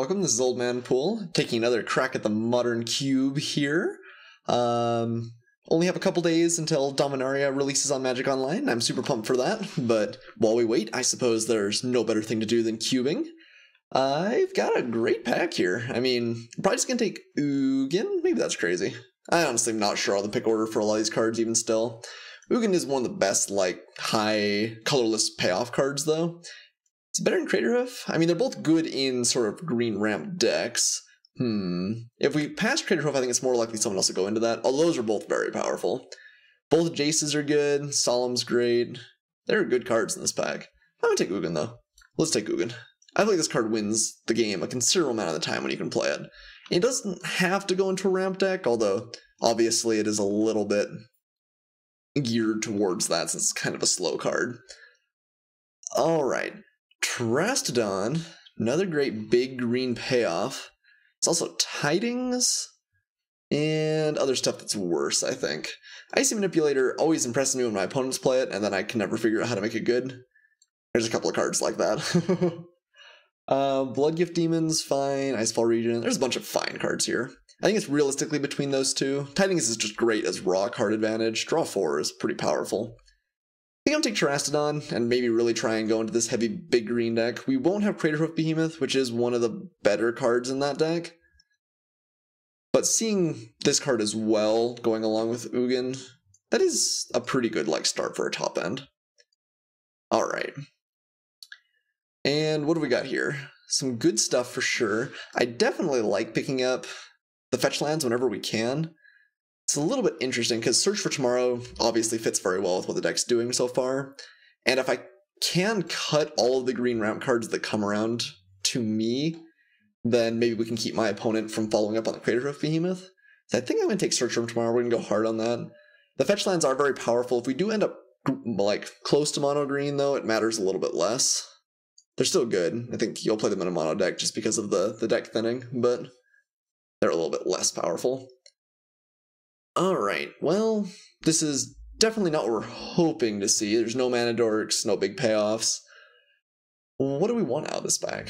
welcome. This is Old Man Poole, taking another crack at the modern cube here. Only have a couple days until Dominaria releases on Magic Online. I'm super pumped for that, but while we wait, I suppose there's no better thing to do than cubing. I've got a great pack here. I mean, I'm probably just gonna take Ugin. Maybe that's crazy. I honestly am not sure on the pick order for a lot of these cards even still. Ugin is one of the best, like, high colorless payoff cards, though. It's better than Craterhoof. I mean, they're both good in sort of green ramp decks. If we pass Craterhoof, I think it's more likely someone else will go into that. Although those are both very powerful. Both Jaces are good. Solemn's great. They're good cards in this pack. I'm gonna take Ugin, though. Let's take Ugin. I feel like this card wins the game a considerable amount of the time when you can play it. It doesn't have to go into a ramp deck, although obviously it is a little bit geared towards that since it's kind of a slow card. Alright. Trastodon, another great big green payoff. It's also Tidings and other stuff that's worse, I think. Icy Manipulator always impresses me when my opponents play it, and then I can never figure out how to make it good. There's a couple of cards like that. Bloodgift Demons, fine. Icefall Region. There's a bunch of fine cards here. I think it's realistically between those two. Tidings is just great as raw card advantage. Draw 4 is pretty powerful. I think I'll take Trastodon and maybe really try and go into this heavy big green deck. We won't have Craterhoof Behemoth, which is one of the better cards in that deck. But seeing this card as well going along with Ugin, that is a pretty good start for a top end. Alright. And what do we got here? Some good stuff for sure. I definitely like picking up the fetch lands whenever we can. It's a little bit interesting because Search for Tomorrow obviously fits very well with what the deck's doing so far. And if I can cut all of the green ramp cards that come around to me, then maybe we can keep my opponent from following up on the Craterhoof Behemoth. So I think I'm going to take Search for Tomorrow. We're going to go hard on that. The fetch lands are very powerful. If we do end up close to mono green, though, it matters a little bit less. They're still good. I think you'll play them in a mono deck just because of the deck thinning, but they're a little bit less powerful. Alright, well, this is definitely not what we're hoping to see. There's no mana dorks, no big payoffs. What do we want out of this pack?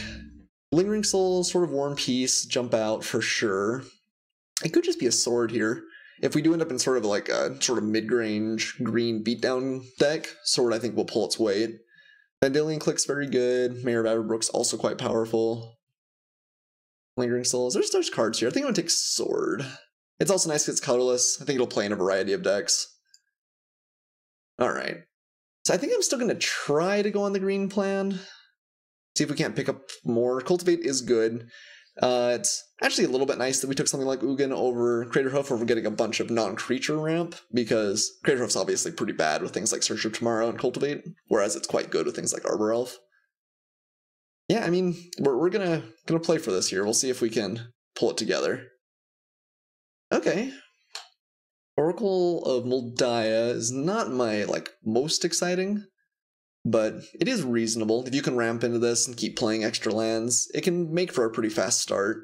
Lingering Soul, sort of War and Peace, jump out for sure. It could just be a sword here. If we do end up in sort of a mid-range green beatdown deck, sword I think will pull its weight. Vandalion Click's very good. Mayor of Averbrook's also quite powerful. Lingering Souls. There's cards here. I think I'm going to take Sword. It's also nice because it's colorless. I think it'll play in a variety of decks. Alright. So I think I'm still going to try to go on the green plan. See if we can't pick up more. Cultivate is good. It's actually a little bit nice that we took something like Ugin over Craterhoof where we're getting a bunch of non-creature ramp, because Craterhoof's obviously pretty bad with things like Search for Tomorrow and Cultivate, whereas it's quite good with things like Arbor Elf. Yeah, I mean, we're gonna play for this here. We'll see if we can pull it together. Okay. Oracle of Moldiah is not my, most exciting, but it is reasonable. If you can ramp into this and keep playing extra lands, it can make for a pretty fast start.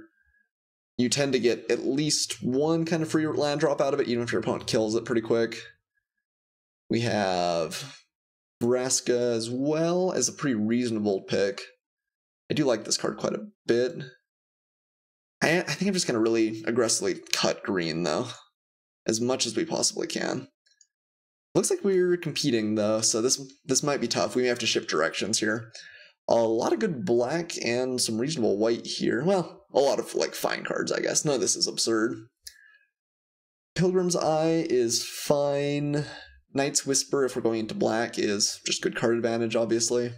You tend to get at least one kind of free land drop out of it, even if your opponent kills it pretty quick. We have Vraska as well as a pretty reasonable pick. I do like this card quite a bit. I think I'm just going to really aggressively cut green, though, as much as we possibly can. Looks like we're competing, though, so this might be tough. We may have to shift directions here. A lot of good black and some reasonable white here. Well, a lot of, fine cards, I guess. None of this is absurd. Pilgrim's Eye is fine. Knight's Whisper, if we're going into black, is just good card advantage, obviously.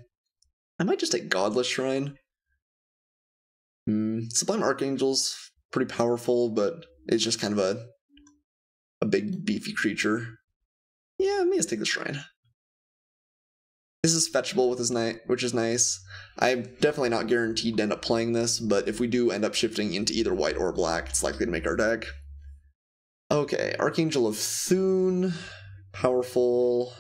I might just take Godless Shrine. Sublime Archangel's pretty powerful, but it's just kind of a big, beefy creature. Yeah, I may just take the Shrine. This is fetchable with his Knight, which is nice. I'm definitely not guaranteed to end up playing this, but if we do end up shifting into either white or black, it's likely to make our deck. Okay, Archangel of Thune, powerful.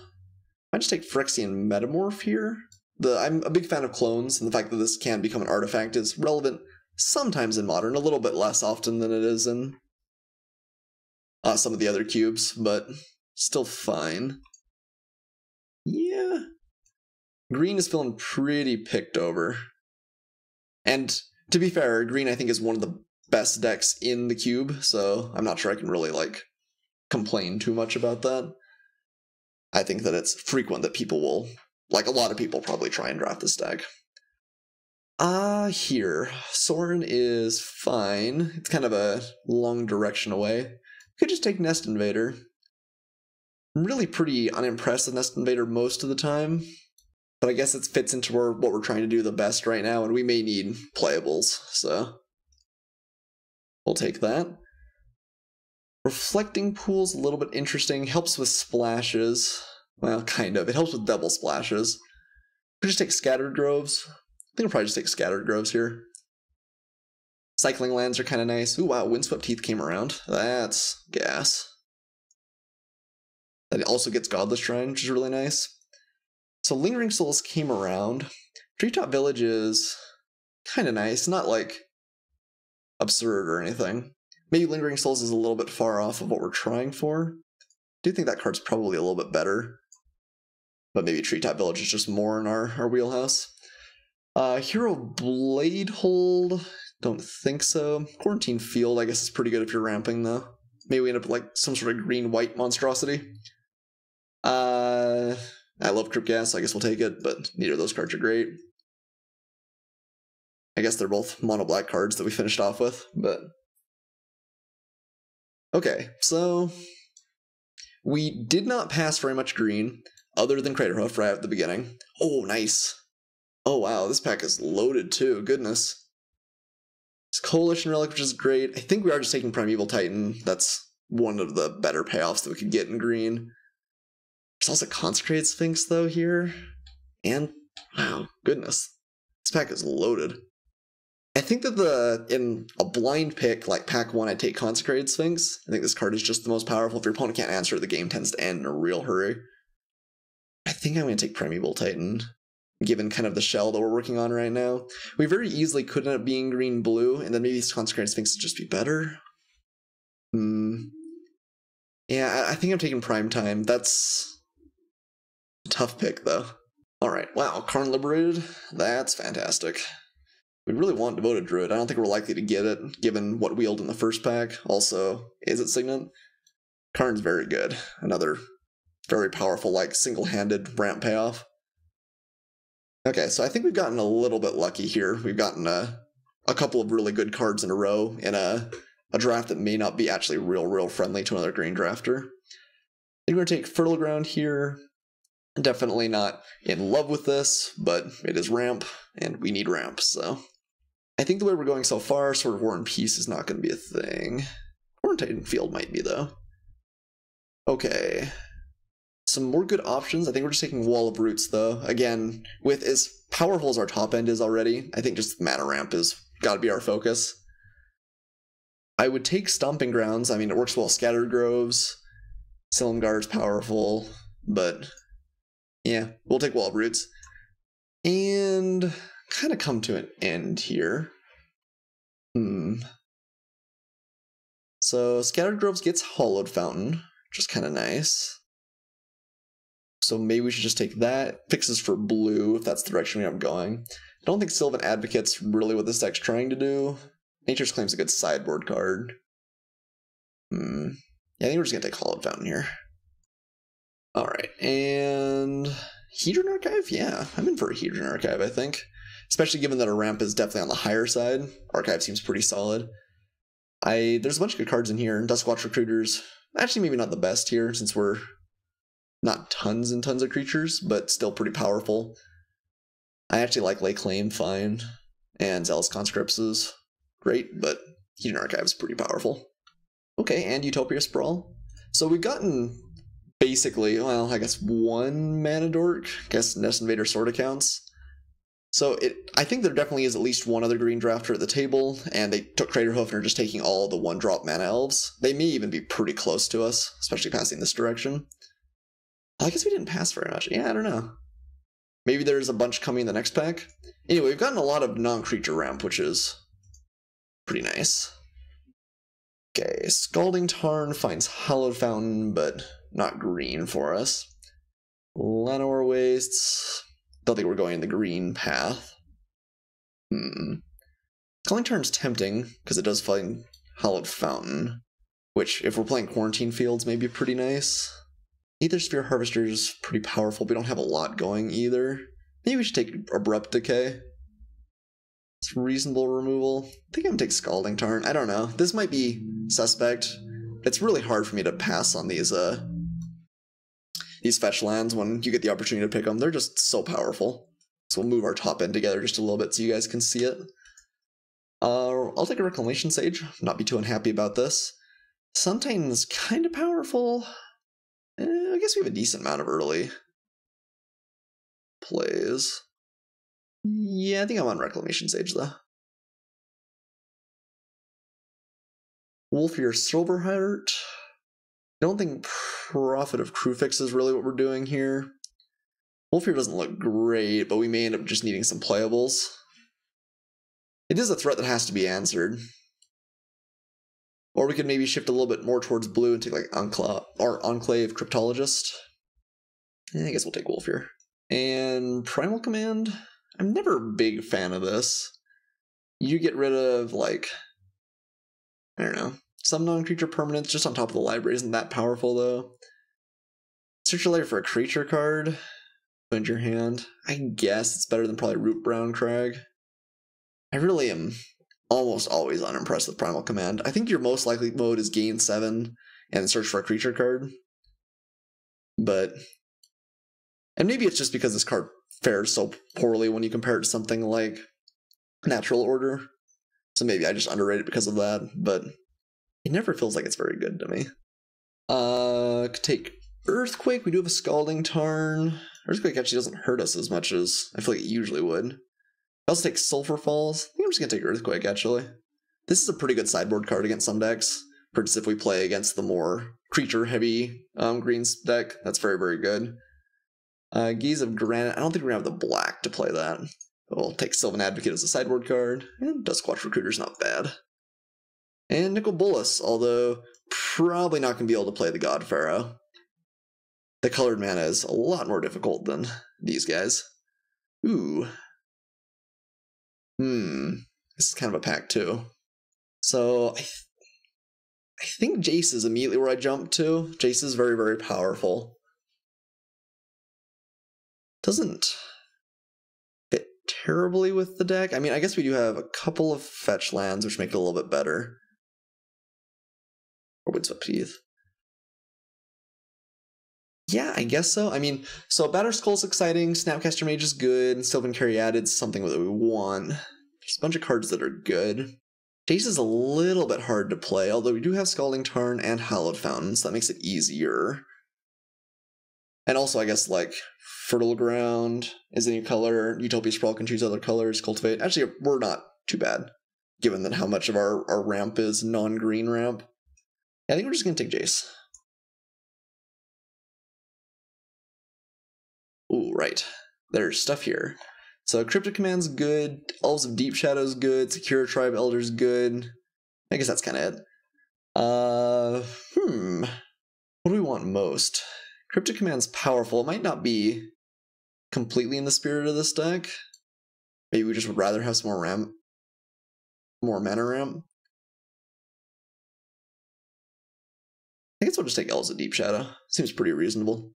I might just take Phyrexian Metamorph here. I'm a big fan of clones, and the fact that this can become an artifact is relevant sometimes in Modern, a little bit less often than it is in some of the other cubes, but still fine. Yeah. Green is feeling pretty picked over. And To be fair, green I think is one of the best decks in the cube, so I'm not sure I can really, like, complain too much about that. I think that it's frequent that people will, like, a lot of people probably try and draft this deck. Here. Sorin is fine. It's kind of a long direction away. Could just take Nest Invader. I'm really pretty unimpressed with Nest Invader most of the time, but I guess it fits into what we're trying to do the best right now, and we may need playables, so we'll take that. Reflecting Pool's a little bit interesting. Helps with splashes. Well, kind of. It helps with double splashes. Could just take Scattered Groves. I think I'll probably just take Scattered Groves here. Cycling Lands are kind of nice. Ooh, wow, Windswept Heath came around. That's gas. That also gets Godless Shrine, which is really nice. So Lingering Souls came around. Treetop Village is kind of nice. Not, like, absurd or anything. Maybe Lingering Souls is a little bit far off of what we're trying for. I do think that card's probably a little bit better. But maybe Treetop Village is just more in our wheelhouse. Hero Blade Hold, don't think so. Quarantine Field, I guess, is pretty good if you're ramping, though. Maybe we end up with, like, some sort of green-white monstrosity. I love Crypt Gas, so I guess we'll take it, but neither of those cards are great. I guess they're both mono-black cards that we finished off with, but... Okay, so... we did not pass very much green, other than Craterhoof right at the beginning. Oh, nice. Oh, wow, this pack is loaded, too. Goodness. It's Coalition Relic, which is great. I think we are just taking Primeval Titan. That's one of the better payoffs that we could get in green. There's also Consecrated Sphinx, though, here. And, wow, goodness. This pack is loaded. I think that in a blind pick, like pack 1, I'd take Consecrated Sphinx. I think this card is just the most powerful. If your opponent can't answer, the game tends to end in a real hurry. I think I'm going to take Primeval Titan, given kind of the shell that we're working on right now. We very easily could end up being green-blue, and then maybe Consecrated Sphinx would just be better. Yeah, I think I'm taking Prime Time. That's a tough pick, though. Alright, wow, Karn Liberated? That's fantastic. We really want Devoted Druid. I don't think we're likely to get it, given what wheeled in the first pack. Also, is it Signet? Karn's very good. Another very powerful, like, single-handed ramp payoff. Okay, so I think we've gotten a little bit lucky here. We've gotten a couple of really good cards in a row in a draft that may not be actually real friendly to another green drafter. I think we're going to take Fertile Ground here. Definitely not in love with this, but it is ramp, and we need ramp, so... I think the way we're going so far, sort of War and Peace is not going to be a thing. Quarantine Field might be, though. Okay. Some more good options. I think we're just taking Wall of Roots, though. Again, with as powerful as our top end is already, I think just mana ramp is got to be our focus. I would take Stomping Grounds. I mean, it works well. Scattered Groves. Silumgar's powerful, but yeah, we'll take Wall of Roots. And kind of come to an end here. So Scattered Groves gets Hollowed Fountain, which is kind of nice. So maybe we should just take that. Fixes for blue, if that's the direction we end up going. I don't think Sylvan Advocate's really what this deck's trying to do. Nature's Claim's a good sideboard card. Yeah, I think we're just going to take Hollowed Fountain here. Alright, and... Hedron Archive? Yeah, I'm in for a Hedron Archive, I think. Especially given that our ramp is definitely on the higher side. Archive seems pretty solid. There's a bunch of good cards in here. Duskwatch Recruiters. Actually, maybe not the best here, since we're not tons and tons of creatures, but still pretty powerful. I actually like Lay Claim fine. And Zealous Conscripts is great, but Hedron Archive is pretty powerful. Okay, and Utopia Sprawl. So we've gotten basically, well, I guess one Mana Dork. I guess Nest Invader sort of counts. So I think there definitely is at least one other green drafter at the table, and they took Craterhoof and are just taking all the one-drop mana elves. They may even be pretty close to us, especially passing this direction. I guess we didn't pass very much. Yeah, I don't know. Maybe there's a bunch coming in the next pack. Anyway, we've gotten a lot of non-creature ramp, which is pretty nice. Okay, Scalding Tarn finds Hallowed Fountain, but not green for us. Llanowar Wastes... Don't think we're going the green path. Calling Turn's tempting, because it does find Hallowed Fountain, which, if we're playing Quarantine Fields, may be pretty nice. Aether Sphere Harvester is pretty powerful, but we don't have a lot going either. Maybe we should take Abrupt Decay. It's reasonable removal. I think I'm gonna take Scalding Tarn. I don't know. This might be suspect. It's really hard for me to pass on these fetch lands when you get the opportunity to pick them. They're just so powerful. So we'll move our top end together just a little bit so you guys can see it. I'll take a Reclamation Sage. Not be too unhappy about this. Suntitan's kind of powerful. I guess we have a decent amount of early plays. Yeah, I think I'm on Reclamation Sage, though. Wolfier Silverheart. I don't think Prophet of Crufix is really what we're doing here. Wolfier doesn't look great, but we may end up just needing some playables. It is a threat that has to be answered. Or we could maybe shift a little bit more towards blue and take like Enclave Cryptologist. I guess we'll take Wolfier. And Primal Command. I'm never a big fan of this. You get rid of, like, I don't know, some non-creature permanents just on top of the library. Isn't that powerful, though? Search your library for a creature card. Put in your hand. I guess it's better than probably Root Brown Crag. I really am almost always unimpressed with Primal Command. I think your most likely mode is gain 7 and search for a creature card. But, and maybe it's just because this card fares so poorly when you compare it to something like Natural Order. So maybe I just underrate it because of that, but it never feels like it's very good to me. Could take Earthquake. We do have a Scalding Tarn. Earthquake actually doesn't hurt us as much as I feel like it usually would. I also take Sulphur Falls. I think I'm just going to take Earthquake, actually. This is a pretty good sideboard card against some decks. Particularly if we play against the more creature-heavy greens deck. That's very, very good. Gaze of Granite. I don't think we're going to have the black to play that. We'll take Sylvan Advocate as a sideboard card. And Duskwatch Recruiter's not bad. And Nicol Bolas, although probably not going to be able to play the God Pharaoh. The colored mana is a lot more difficult than these guys. Ooh. This is kind of a pack too. So I think Jace is immediately where I jump to. Jace is very, very powerful. Doesn't fit terribly with the deck. I mean, I guess we do have a couple of fetch lands, which make it a little bit better. Or Windswept Heath. Yeah, I guess so. I mean, so Batter Skull's exciting, Snapcaster Mage is good, and Sylvan Caryatid's something that we want. There's a bunch of cards that are good. Jace is a little bit hard to play, although we do have Scalding Tarn and Hallowed Fountain, so that makes it easier. And also, I guess, like, Fertile Ground is a new color, Utopia Sprawl can choose other colors, Cultivate. Actually, we're not too bad, given that how much of our ramp is non-green ramp. Yeah, I think we're just going to take Jace. Ooh, right. There's stuff here. So Cryptic Command's good, Elves of Deep Shadow's good, Secure Tribe Elder's good. I guess that's kind of it. What do we want most? Cryptic Command's powerful. It might not be completely in the spirit of this deck. Maybe we just would rather have some more ramp. More mana ramp. I guess we'll just take Elves of Deep Shadow. Seems pretty reasonable.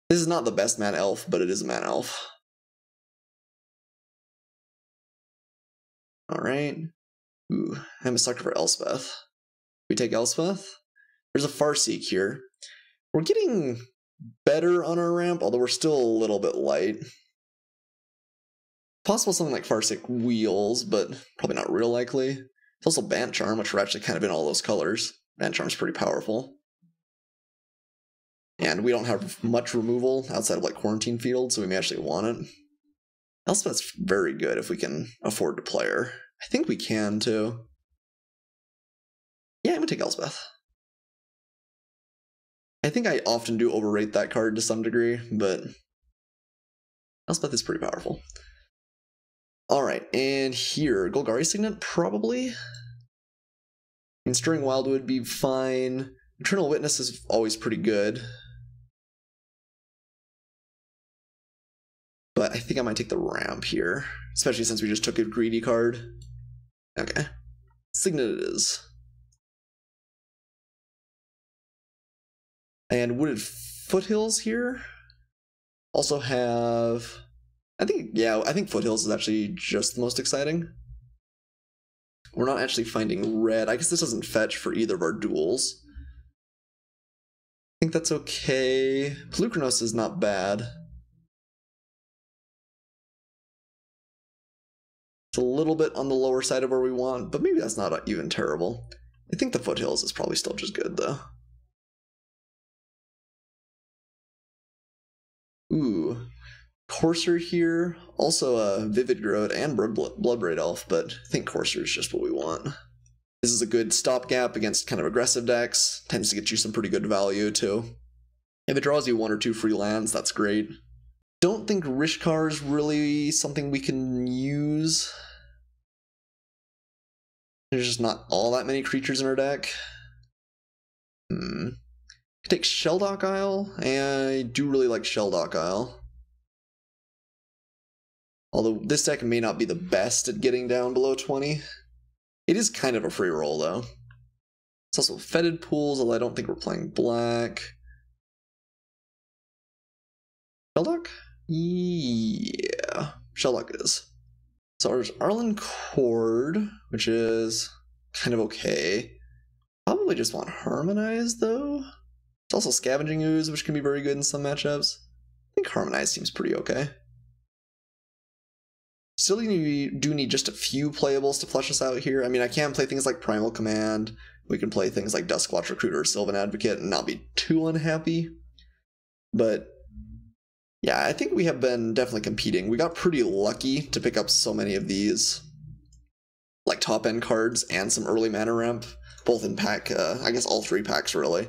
This is not the best mana elf, but it is a mana elf. Alright. Ooh, I'm a sucker for Elspeth. We take Elspeth. There's a Farseek here. We're getting better on our ramp, although we're still a little bit light. Possible something like Farseek Wheels, but probably not real likely. There's also Bant Charm, which we're actually kind of in all those colors. Bant Charm's pretty powerful. And we don't have much removal outside of like Quarantine Field, so we may actually want it. Elspeth's very good if we can afford to play her. I think we can too. Yeah, I'm gonna take Elspeth. I think I often do overrate that card to some degree, but Elspeth is pretty powerful. Alright, and here, Golgari Signet, probably? And Stirring Wildwood would be fine. Eternal Witness is always pretty good. But I think I might take the ramp here, especially since we just took a greedy card. Okay. Signet it is. And Wooded Foothills here also have... I think Foothills is actually just the most exciting. We're not actually finding red. I guess this doesn't fetch for either of our duels. I think that's okay. Pelucranos is not bad. It's a little bit on the lower side of where we want, but maybe that's not even terrible. I think the Foothills is probably still just good, though. Ooh. Courser here. Also a Vivid Growth and Bloodbraid Elf, but I think Courser is just what we want. This is a good stopgap against kind of aggressive decks. Tends to get you some pretty good value, too. If it draws you 1 or 2 free lands, that's great. Don't think Rishkar is really something we can use. There's just not all that many creatures in our deck. Take Sheldock Isle. I do really like Sheldock Isle. Although this deck may not be the best at getting down below 20. It is kind of a free roll, though. It's also Fetid Pools, although I don't think we're playing black. Sheldock? Yeah. Sheldock is. So there's Arlen Cord, which is kind of okay. Probably just want Harmonize, though. It's also Scavenging Ooze, which can be very good in some matchups. I think Harmonize seems pretty okay. Still do need just a few playables to flesh us out here. I mean, I can play things like Primal Command. We can play things like Duskwatch Recruiter or Sylvan Advocate and not be too unhappy. But yeah, I think we have been definitely competing. We got pretty lucky to pick up so many of these like top-end cards and some early mana ramp, both in pack, I guess all 3 packs really.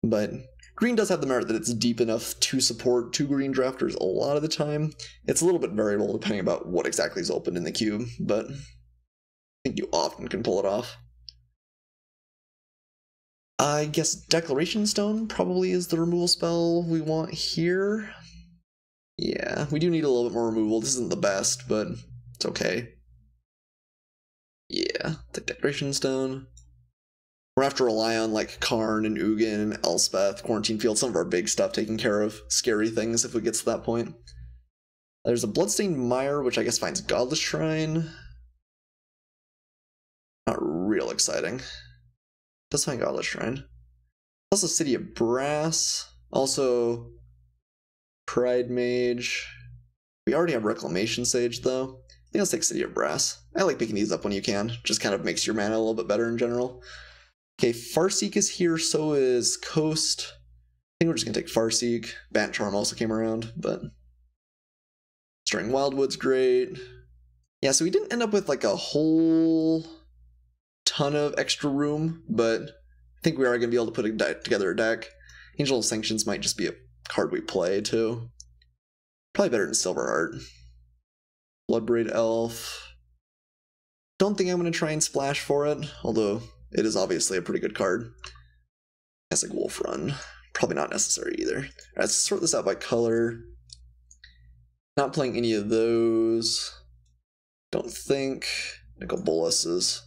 But green does have the merit that it's deep enough to support 2 green drafters a lot of the time. It's a little bit variable depending about what exactly is open in the cube, but I think you often can pull it off. I guess Declaration Stone probably is the removal spell we want here. Yeah, we do need a little bit more removal. This isn't the best, but it's okay. Yeah, take Declaration Stone. We're gonna have to rely on like Karn and Ugin, Elspeth, Quarantine Field, some of our big stuff taking care of scary things if it gets to that point. There's a Bloodstained Mire, which I guess finds Godless Shrine. Not real exciting. Does find Godless Shrine. Also City of Brass. Also Pride Mage. We already have Reclamation Sage though. I think let's take City of Brass. I like picking these up when you can. Just kind of makes your mana a little bit better in general. Okay, Farseek is here, so is Coast. I think we're just gonna take Farseek. Bant Charm also came around, but Stirring Wildwood's great. Yeah, so we didn't end up with like a whole ton of extra room, but I think we are gonna be able to put together a deck. Angel of Sanctions might just be a card we play too. Probably better than Silverheart. Bloodbraid Elf. Don't think I'm gonna try and splash for it, although it is obviously a pretty good card. That's like Wolf Run. Probably not necessary either. Alright, let's sort this out by color. Not playing any of those. Don't think. Nicol Bolas is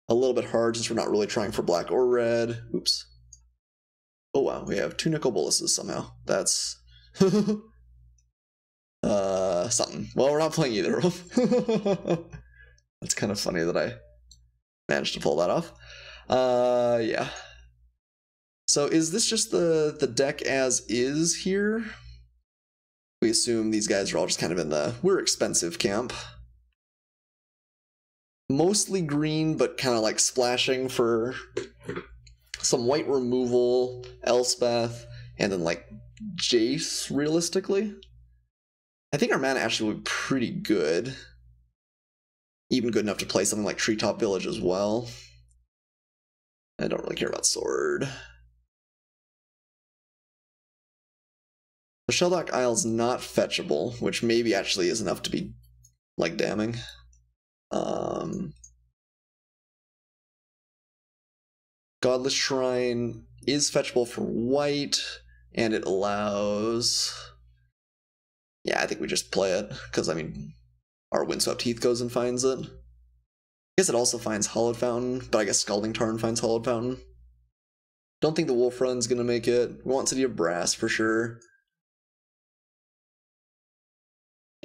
a little bit hard since we're not really trying for black or red. Oops. Oh wow, we have 2 Nicol Bolases somehow. That's something. Well, we're not playing either of them. That's kind of funny that I managed to pull that off. Yeah. So is this just the deck as is here? We assume these guys are all just kind of in the we're expensive camp. Mostly green, but kind of like splashing for some white removal, Elspeth, and then like Jace, realistically. I think our mana actually would be pretty good. Even good enough to play something like Treetop Village as well. I don't really care about Sword. The Sheldock Isle's not fetchable, which maybe actually is enough to be, like, damning. Godless Shrine is fetchable for white, and it allows... Yeah, I think we just play it, because, I mean, our Windswept Heath goes and finds it. I guess it also finds Hollowed Fountain, but I guess Scalding Tarn finds Hollowed Fountain. Don't think the Wolf Run's gonna make it. We want City of Brass for sure.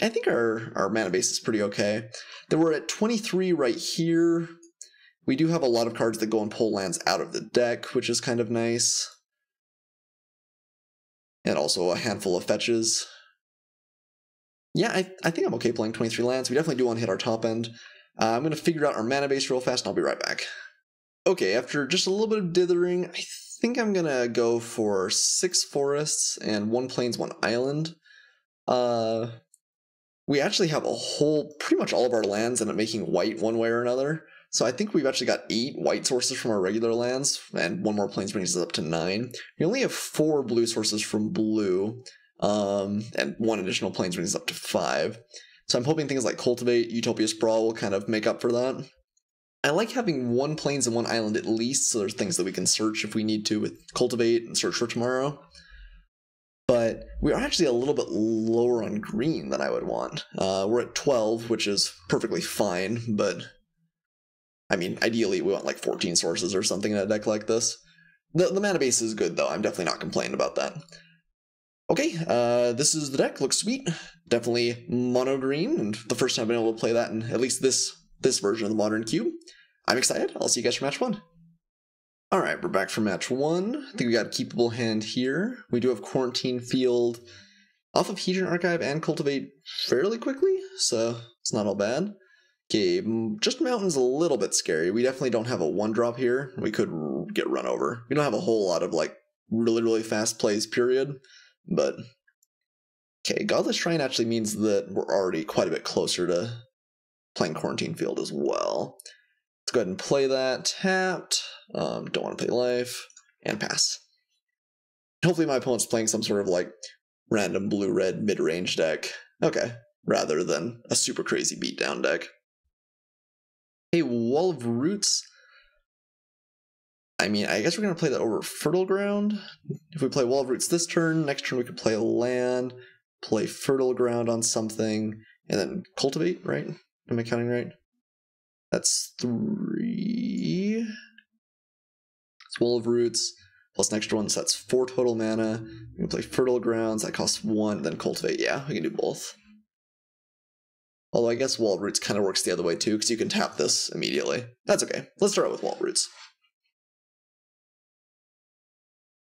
I think our mana base is pretty okay. Then we're at 23 right here. We do have a lot of cards that go and pull lands out of the deck, which is kind of nice. And also a handful of fetches. Yeah, I think I'm okay playing 23 lands. We definitely do want to hit our top end. I'm going to figure out our mana base real fast, and I'll be right back. Okay, after just a little bit of dithering, I think I'm going to go for 6 forests and 1 plains, 1 island. We actually have a whole, pretty much all of our lands end up making white one way or another. So I think we've actually got 8 white sources from our regular lands, and 1 more plains brings us up to 9. We only have 4 blue sources from blue, and 1 additional plains brings us up to 5. So I'm hoping things like Cultivate, Utopia Sprawl will kind of make up for that. I like having 1 plains and 1 island at least, so there's things that we can search if we need to with Cultivate and search for tomorrow. But we're actually a little bit lower on green than I would want. We're at 12, which is perfectly fine, but I mean, ideally we want like 14 sources or something in a deck like this. The mana base is good though, I'm definitely not complaining about that. Okay, this is the deck, looks sweet. Definitely mono green, and the first time I've been able to play that in at least this version of the Modern Cube. I'm excited, I'll see you guys for match 1. Alright, we're back for match 1. I think we got a keepable hand here. We do have Quarantine Field off of Hedron Archive and Cultivate fairly quickly, so it's not all bad. Okay, just Mountain's a little bit scary. We definitely don't have a 1-drop here. We could get run over. We don't have a whole lot of like really fast plays, period. But okay, Godless Shrine actually means that we're already quite a bit closer to playing Quarantine Field as well. Let's go ahead and play that. Tapped. Don't want to play life. And pass. Hopefully my opponent's playing some sort of like random blue-red mid-range deck. Okay, rather than a super crazy beatdown deck. Hey, Wall of Roots. I mean, I guess we're going to play that over Fertile Ground. If we play Wall of Roots this turn, next turn we could play a land, play Fertile Ground on something, and then Cultivate, right? Am I counting right? That's 3. It's Wall of Roots, plus an extra one, so that's 4 total mana. We can play Fertile Grounds, that costs 1, then Cultivate. Yeah, we can do both. Although I guess Wall of Roots kind of works the other way too, because you can tap this immediately. That's okay. Let's start out with Wall of Roots.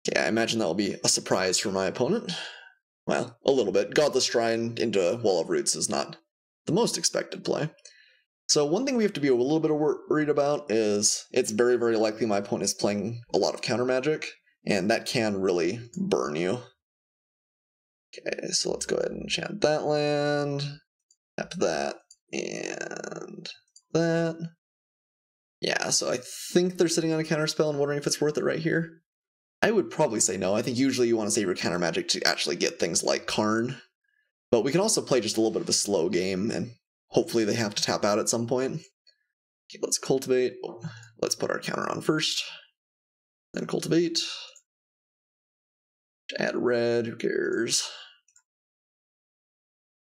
Okay, I imagine that will be a surprise for my opponent. Well, a little bit. Godless Shrine into Wall of Roots is not the most expected play. So one thing we have to be a little bit worried about is it's very likely my opponent is playing a lot of counter magic, and that can really burn you. Okay, so let's go ahead and enchant that land, tap that, and that. Yeah, so I think they're sitting on a counter spell and wondering if it's worth it right here. I would probably say no. I think usually you want to save your counter magic to actually get things like Karn. But we can also play just a little bit of a slow game, and hopefully they have to tap out at some point. Okay, let's Cultivate. Let's put our counter on first. Then Cultivate. Add red, who cares?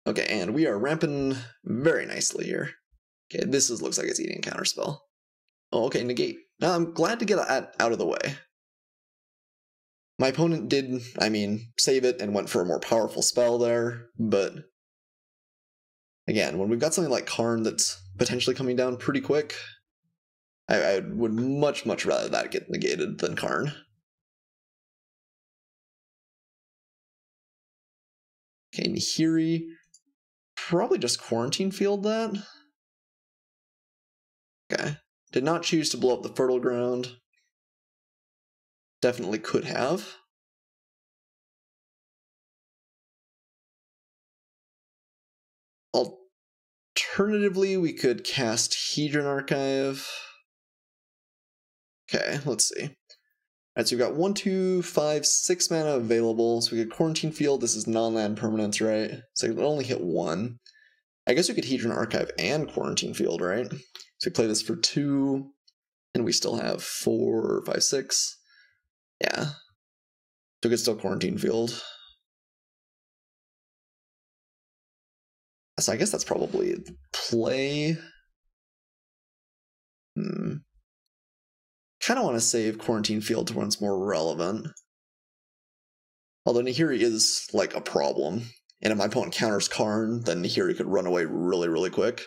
Okay, and we are ramping very nicely here. Okay, this looks like it's eating a counter spell. Oh, okay, negate. Now I'm glad to get that out of the way. My opponent did, I mean, save it and went for a more powerful spell there, but again, when we've got something like Karn that's potentially coming down pretty quick, I would much rather that get negated than Karn. Okay, Nihiri, probably just Quarantine Field that. Okay, did not choose to blow up the Fertile Ground. Definitely could have. Alternatively, we could cast Hedron Archive. Okay, let's see. Alright, so we've got 1, 2, 5, 6 mana available. So we get Quarantine Field. This is non-land permanence, right? So it would only hit 1. I guess we could Hedron Archive and Quarantine Field, right? So we play this for 2, and we still have 4, 5, 6. Yeah. So we could still Quarantine Field. So I guess that's probably the play. Kind of want to save Quarantine Field to when it's more relevant. Although Nahiri is like a problem, and if my opponent counters Karn, then Nahiri could run away really, really quick.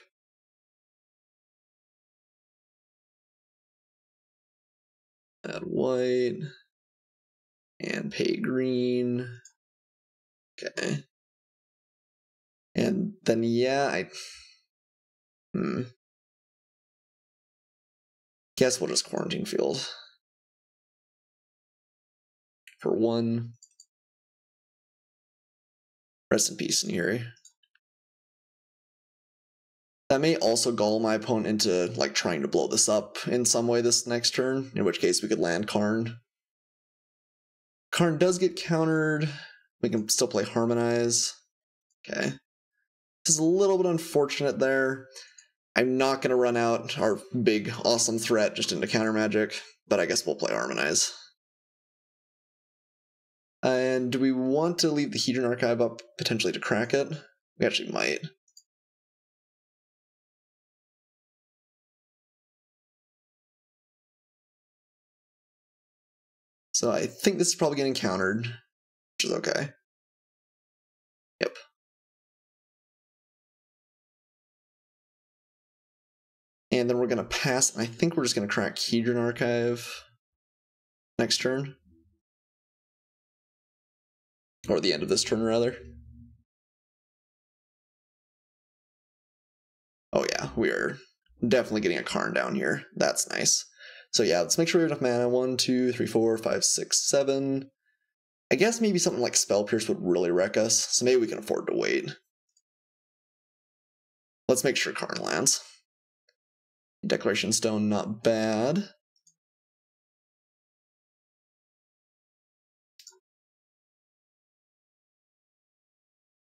Add white. And pay green. Okay. And then, yeah, guess we'll just Quarantine Field. For 1. Rest in peace, Nahiri. That may also gall my opponent into, like, trying to blow this up in some way this next turn, in which case we could land Karn. Karn does get countered. We can still play Harmonize. Okay. This is a little bit unfortunate there. I'm not going to run out our big, awesome threat just into counter magic, but I guess we'll play Harmonize. And do we want to leave the Hedron Archive up potentially to crack it? We actually might. So I think this is probably getting countered, which is okay. Yep. And then we're going to pass, and I think we're just going to crack Hedron Archive next turn. Or the end of this turn, rather. Oh yeah, we are definitely getting a Karn down here. That's nice. So yeah, let's make sure we have enough mana. 1, 2, 3, 4, 5, 6, 7. I guess maybe something like Spell Pierce would really wreck us, so maybe we can afford to wait. Let's make sure Karn lands. Declaration Stone, not bad.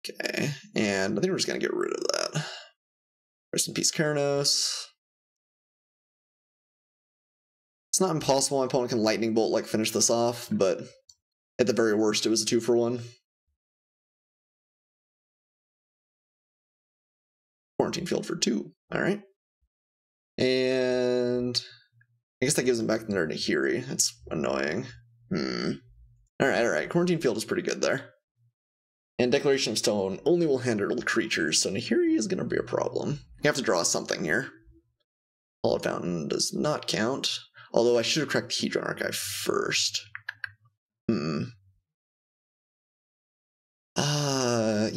Okay, and I think we're just going to get rid of that. Rest in peace, Keranos. It's not impossible my opponent can Lightning Bolt like finish this off, but at the very worst it was a 2-for-1. Quarantine Field for 2. Alright. And I guess that gives him back their Nahiri. That's annoying. Alright. Quarantine Field is pretty good there. And Declaration of Stone only will handle creatures, so Nahiri is going to be a problem. You have to draw something here. Hallowed Fountain does not count. Although I should have cracked the Hedron Archive first. You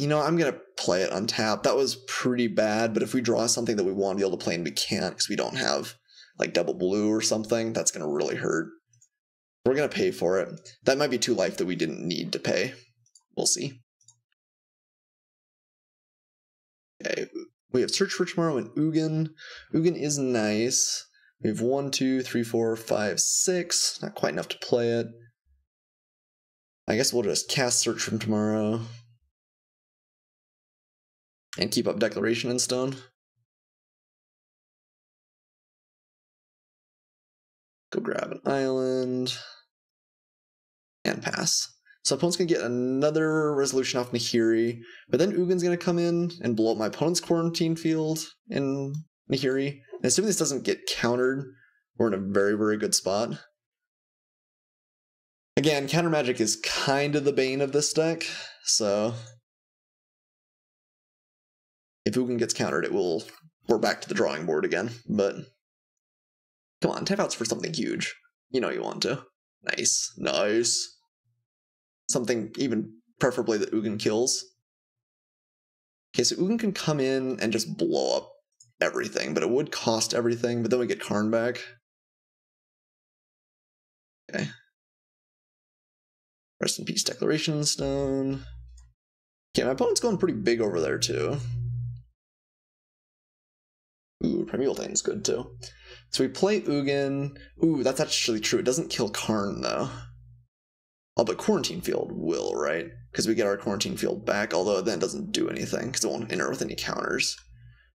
know, I'm going to play it untapped. That was pretty bad, but if we draw something that we want to be able to play and we can't because we don't have, like, double blue or something, that's going to really hurt. We're going to pay for it. That might be 2 life that we didn't need to pay. We'll see. Okay, we have Search for Tomorrow and Ugin. Ugin is nice. We have 1, 2, 3, 4, 5, 6. Not quite enough to play it. I guess we'll just cast Search from Tomorrow. And keep up Declaration in Stone. Go grab an island. And pass. So opponent's going to get another resolution off Nahiri, but then Ugin's going to come in and blow up my opponent's Quarantine Field in Nahiri. And assuming this doesn't get countered, we're in a very, very good spot. Again, counter magic is kind of the bane of this deck, so if Ugin gets countered, we're back to the drawing board again, but come on, tap outs for something huge. You know you want to. Nice. Something even preferably that Ugin kills. Okay, so Ugin can come in and just blow up everything, but it would cost everything, but then we get Karn back. Okay. Rest in peace, Declaration Stone. Okay, my opponent's going pretty big over there, too. Ooh, Primeval Titan's good, too. So we play Ugin. Ooh, that's actually true. It doesn't kill Karn, though. Oh, but Quarantine Field will, right? Because we get our Quarantine Field back, although then it doesn't do anything, because it won't enter with any counters.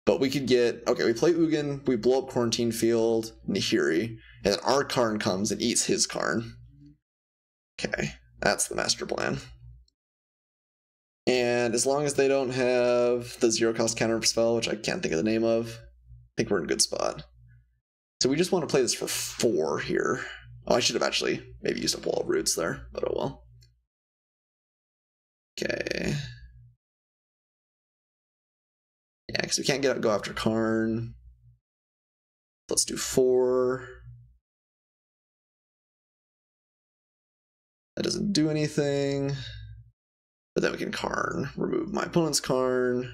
But we could get... Okay, we play Ugin, we blow up Quarantine Field, Nahiri, and then our Karn comes and eats his Karn. Okay, that's the master plan. And as long as they don't have the 0-cost counter spell, which I can't think of the name of, I think we're in a good spot. So we just want to play this for 4 here. Oh, I should have actually maybe used up Wall of Roots there, but oh well. Okay. Yeah, because we can't go after Karn. Let's do 4. That doesn't do anything. But then we can Karn, remove my opponent's Karn.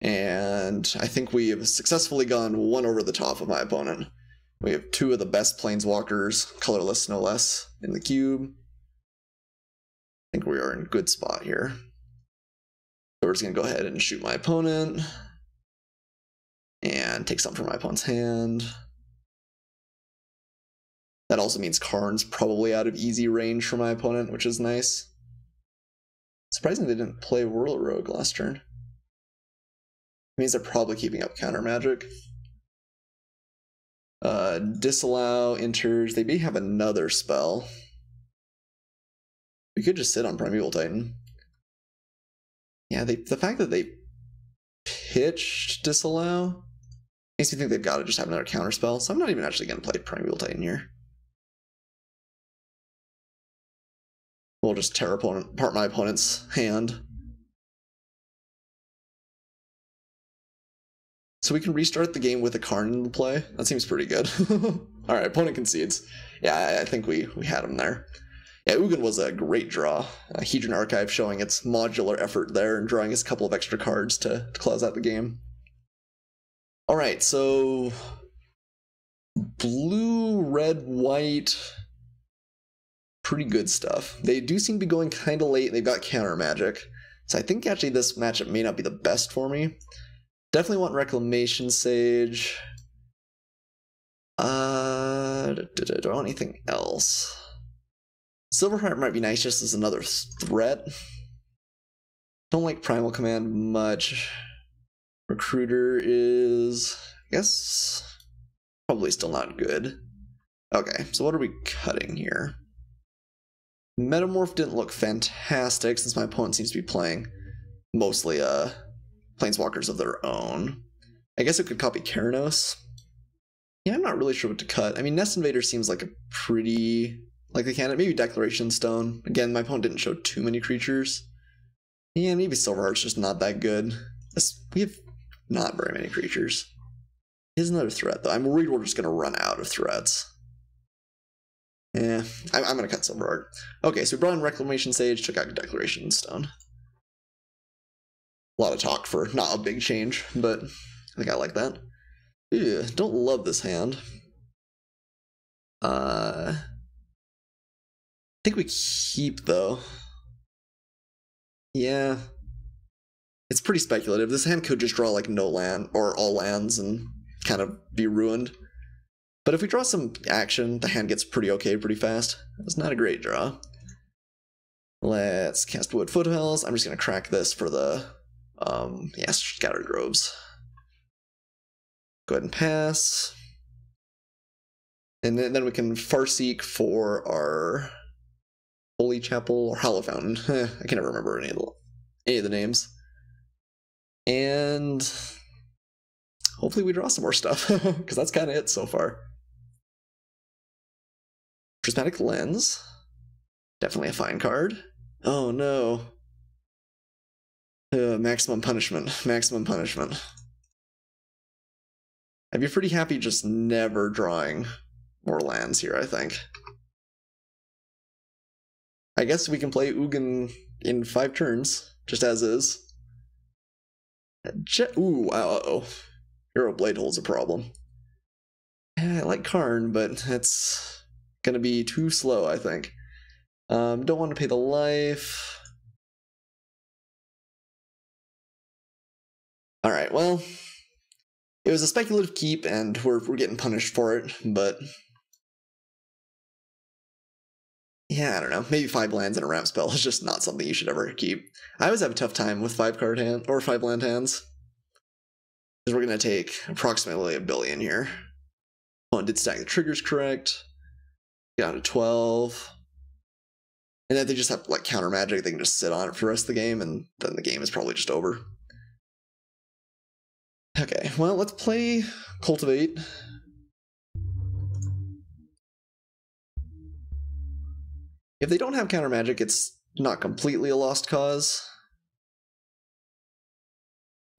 And I think we have successfully gone one over the top of my opponent. We have 2 of the best planeswalkers, colorless no less, in the cube. I think we are in a good spot here. So we're just going to go ahead and shoot my opponent. And take something from my opponent's hand. That also means Karn's probably out of easy range for my opponent, which is nice. Surprisingly, they didn't play Whirl Rogue last turn. It means they're probably keeping up counter magic. Disallow enters. They may have another spell. We could just sit on Primeval Titan. Yeah, the fact that they pitched Disallow makes me think they've got to just have another counter spell. So I'm not even actually going to play Primeval Titan here. We'll just tear apart my opponent's hand. So we can restart the game with a Karn in the play. That seems pretty good. Alright, opponent concedes. Yeah, I think we had him there. Yeah, Ugin was a great draw. Hedron Archive showing its modular effort there and drawing us a couple of extra cards to close out the game. Alright, so blue, red, white, pretty good stuff. They do seem to be going kind of late. They've got counter magic. So I think actually this matchup may not be the best for me. Definitely want Reclamation Sage. Do I want anything else? Silverheart might be nice just as another threat. Don't like Primal Command much. Recruiter is, I guess, probably still not good. Okay, so what are we cutting here? Metamorph didn't look fantastic since my opponent seems to be playing mostly planeswalkers of their own. I guess it could copy Keranos. Yeah, I'm not really sure what to cut. I mean, Nest Invader seems like a pretty likely candidate. Maybe Declaration Stone. Again, my opponent didn't show too many creatures. Yeah, maybe Silverheart's just not that good. We have not very many creatures. Here's another threat, though. I'm worried we're just going to run out of threats. Yeah, I'm going to cut Silverheart. Okay, so we brought in Reclamation Sage, took out Declaration Stone. A lot of talk for not a big change, but I think I like that. Ew, don't love this hand. I think we keep, though. Yeah. It's pretty speculative. This hand could just draw like no land, or all lands, and kind of be ruined. But if we draw some action, the hand gets pretty okay pretty fast. It's not a great draw. Let's cast Wood Foothills. I'm just going to crack this for the, yeah, Scattered Groves. Go ahead and pass. And then we can Farseek for our Holy Chapel or Hollow Fountain. I can never remember any of the names. And hopefully we draw some more stuff, because that's kind of it so far. Prismatic Lens. Definitely a fine card. Oh no. Maximum Punishment. Maximum Punishment. I'd be pretty happy just never drawing more lands here, I think. I guess we can play Ugin in 5 turns, just as is. Ooh, uh-oh. Hero Blade Hole's a problem. Yeah, I like Karn, but that's gonna be too slow, I think. Don't want to pay the life. Alright, well, it was a speculative keep, and we're getting punished for it, but yeah, I don't know. Maybe 5 lands and a ramp spell is just not something you should ever keep. I always have a tough time with 5-card hand or 5 land hands, because we're gonna take approximately 1 billion here. One did stack the triggers correct. Down to 12. And if they just have like counter magic, they can just sit on it for the rest of the game, and then the game is probably just over. Okay, well, let's play Cultivate. If they don't have counter magic, it's not completely a lost cause.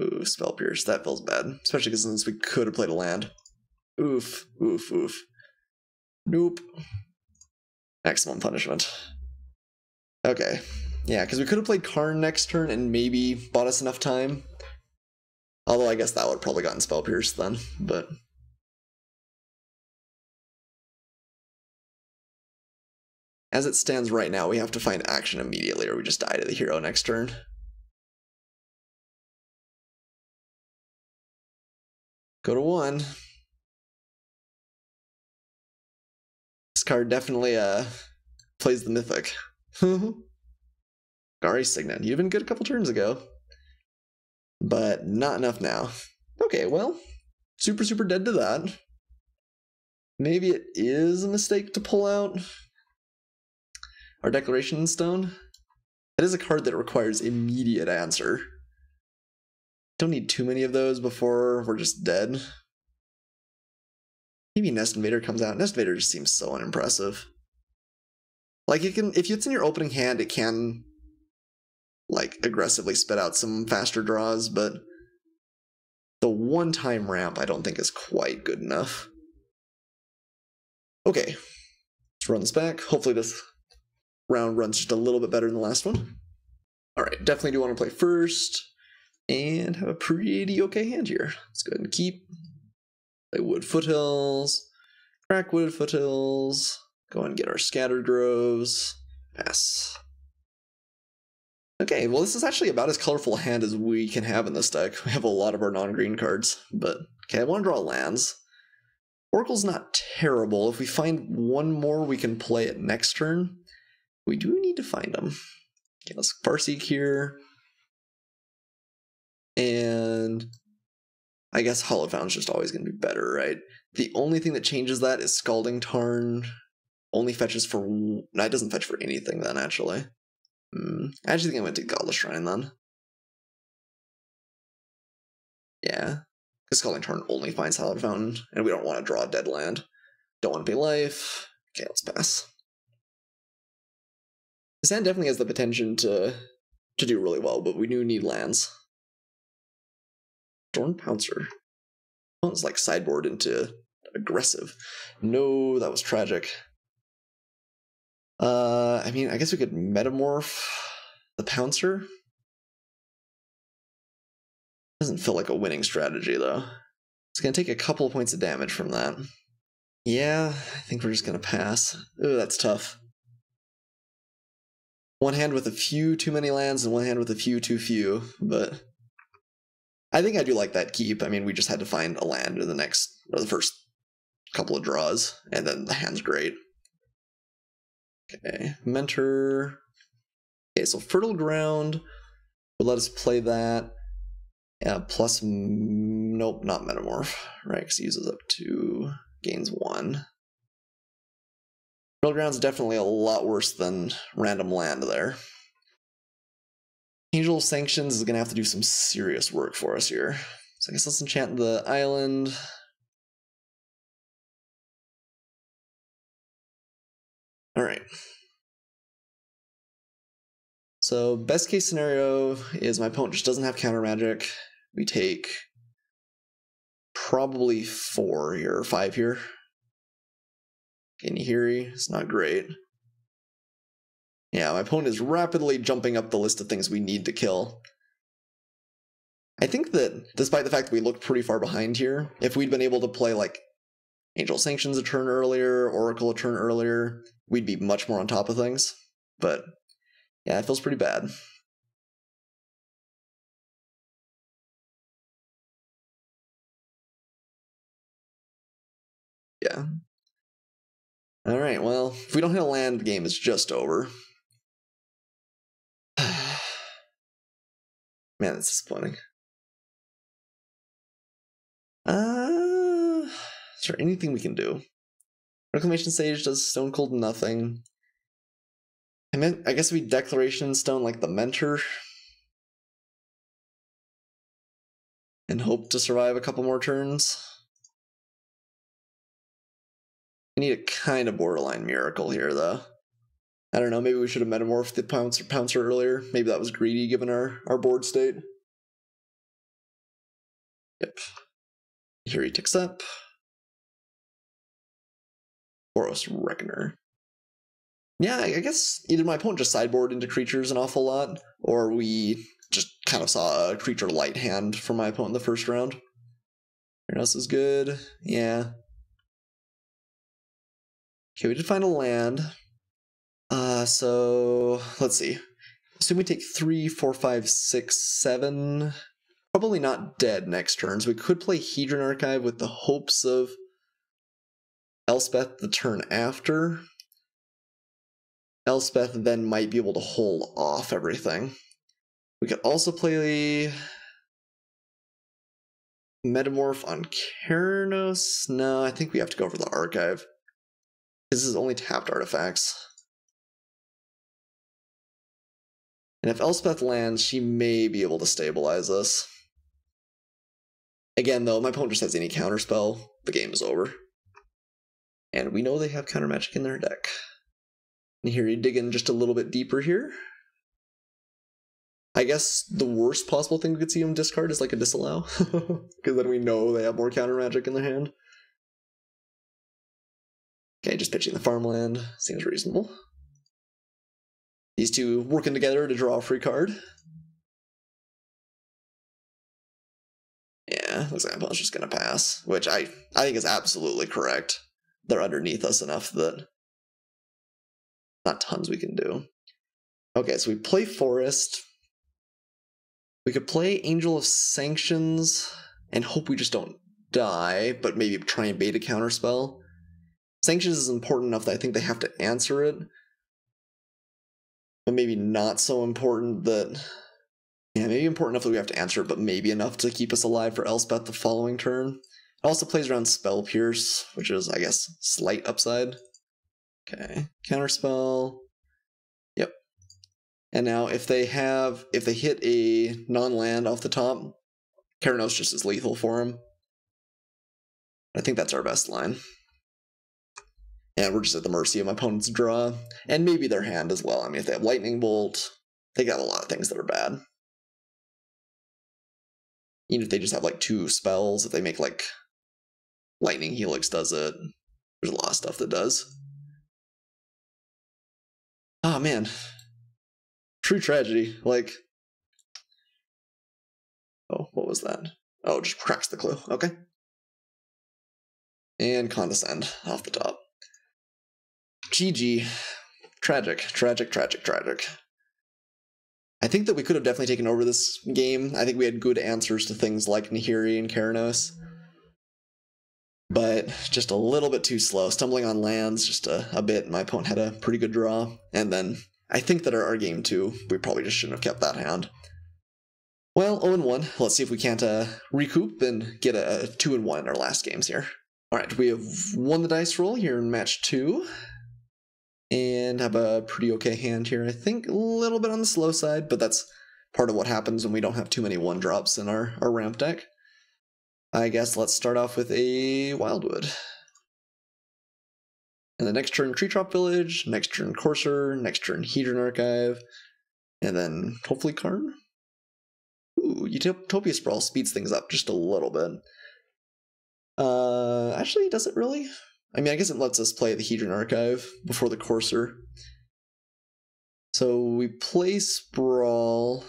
Ooh, Spell Pierce. That feels bad. Especially because since we could have played a land. Oof, oof, oof. Nope. Maximum punishment. Okay. Yeah, because we could have played Karn next turn and maybe bought us enough time. Although I guess that would have probably gotten Spell Pierce then, but... As it stands right now, we have to find action immediately or we just die to the hero next turn. Go to 1. This card definitely plays the Mythic. Gari Signet. You've been good a couple turns ago. But not enough now. Okay, well, super dead to that. Maybe it is a mistake to pull out our Declaration Stone. That is a card that requires immediate answer. Don't need too many of those before we're just dead. Maybe Nest Invader comes out. Nest Invader just seems so unimpressive. Like, it can, if it's in your opening hand, it can, like, aggressively spit out some faster draws, but the one-time ramp I don't think is quite good enough. Okay, let's run this back. Hopefully this round runs just a little bit better than the last one. Alright, definitely do want to play first, and have a pretty okay hand here. Let's go ahead and keep. Play Wood Foothills, crack Wood Foothills, go ahead and get our Scattered Groves, pass. Okay, well this is actually about as colorful a hand as we can have in this deck. We have a lot of our non-green cards, but okay, I want to draw lands. Oracle's not terrible. If we find one more, we can play it next turn. We do need to find them. Okay, let's Farseek here. And I guess Hallowed Fountain's just always going to be better, right? The only thing that changes that is Scalding Tarn only fetches for... No, it doesn't fetch for anything then, actually. I actually think I'm going to take Godless Shrine then. Yeah. Because Scalding Tarn only finds Hallowed Fountain, and we don't want to draw a dead land. Don't want to pay life. Okay, let's pass. This hand definitely has the potential to do really well, but we do need lands. Dorn Pouncer. Oh, it's like sideboard into aggressive. No, that was tragic. I mean, I guess we could metamorph the Pouncer. Doesn't feel like a winning strategy, though. It's going to take a couple of points of damage from that. Yeah, I think we're just going to pass. Ooh, that's tough. One hand with a few too many lands and one hand with a few too few, but I think I do like that keep. I mean, we just had to find a land in the first couple of draws, and then the hand's great. Okay, Mentor. Okay, so Fertile Ground would let us play that. Yeah, plus, nope, not Metamorph, right? Because he uses up 2, gains 1. Fertile Ground's definitely a lot worse than random land there. Angel Sanctions is going to have to do some serious work for us here. So I guess let's enchant the island. Alright. So best case scenario is my opponent just doesn't have counter magic. We take probably 4 here, or 5 here. Nihiri, it's not great. Yeah, my opponent is rapidly jumping up the list of things we need to kill. I think that, despite the fact that we looked pretty far behind here, if we'd been able to play, like, Angel Sanctions a turn earlier, Oracle a turn earlier, we'd be much more on top of things. But, yeah, it feels pretty bad. Yeah. Alright, well, if we don't hit a land, the game is just over. Man, that's disappointing. Is there anything we can do? Reclamation Sage does Stone Cold nothing. I guess we Declaration Stone like the Mentor. And hope to survive a couple more turns. We need a kind of borderline miracle here, though. I don't know, maybe we should have metamorphed the Pouncer earlier. Maybe that was greedy given our board state. Yep. Here he ticks up. Boros Reckoner. Yeah, I guess either my opponent just sideboarded into creatures an awful lot, or we just kind of saw a creature light hand from my opponent in the first round. Anything else is good? Yeah. Okay, we did find a land. So let's see. Assume we take 3, 4, 5, 6, 7. Probably not dead next turn, so we could play Hedron Archive with the hopes of Elspeth the turn after. Elspeth then might be able to hold off everything. We could also play Metamorph on Keranos. No, I think we have to go for the Archive. This is only tapped artifacts. And if Elspeth lands, she may be able to stabilize us. Again, though, my opponent just has any counterspell, the game is over. And we know they have counter magic in their deck. And here you dig in just a little bit deeper here. I guess the worst possible thing we could see them discard is like a disallow. Because then we know they have more counter magic in their hand. Okay, just pitching the farmland seems reasonable. These two working together to draw a free card. Yeah, looks like my opponent's just going to pass, which I think is absolutely correct. They're underneath us enough that not tons we can do. Okay, so we play Forest. We could play Angel of Sanctions and hope we just don't die, but maybe try and bait a counterspell. Sanctions is important enough that I think they have to answer it, but maybe not so important that... Yeah, maybe important enough that we have to answer it, but maybe enough to keep us alive for Elspeth the following turn. It also plays around Spell Pierce, which is, I guess, slight upside. Okay, counterspell. Yep. And now if they hit a non-land off the top, Keranos just is lethal for him. I think that's our best line. And we're just at the mercy of my opponent's draw. And maybe their hand as well. I mean, if they have Lightning Bolt, they got a lot of things that are bad. Even if they just have like 2 spells, if they make like Lightning Helix does it, there's a lot of stuff that does. Oh man. True tragedy. Like, oh, what was that? Oh, just cracks the clue. Okay. And Condescend off the top. GG. Tragic, tragic, tragic, tragic. I think that we could have definitely taken over this game. I think we had good answers to things like Nahiri and Keranos. But just a little bit too slow. Stumbling on lands just a bit. My opponent had a pretty good draw. And then I think that our game 2, we probably just shouldn't have kept that hand. Well, 0-1. Let's see if we can't recoup and get a 2-1 in our last games here. Alright, we have won the dice roll here in match 2. And have a pretty okay hand here. I think a little bit on the slow side, but that's part of what happens when we don't have too many 1-drops in our ramp deck. I guess let's start off with a Wildwood. And the next turn Treetop Village, next turn Courser, next turn Hedron Archive, and then hopefully Karn? Ooh, Utopia Sprawl speeds things up just a little bit. Actually, does it really? I mean, I guess it lets us play the Hedron Archive before the Courser. So we play Sprawl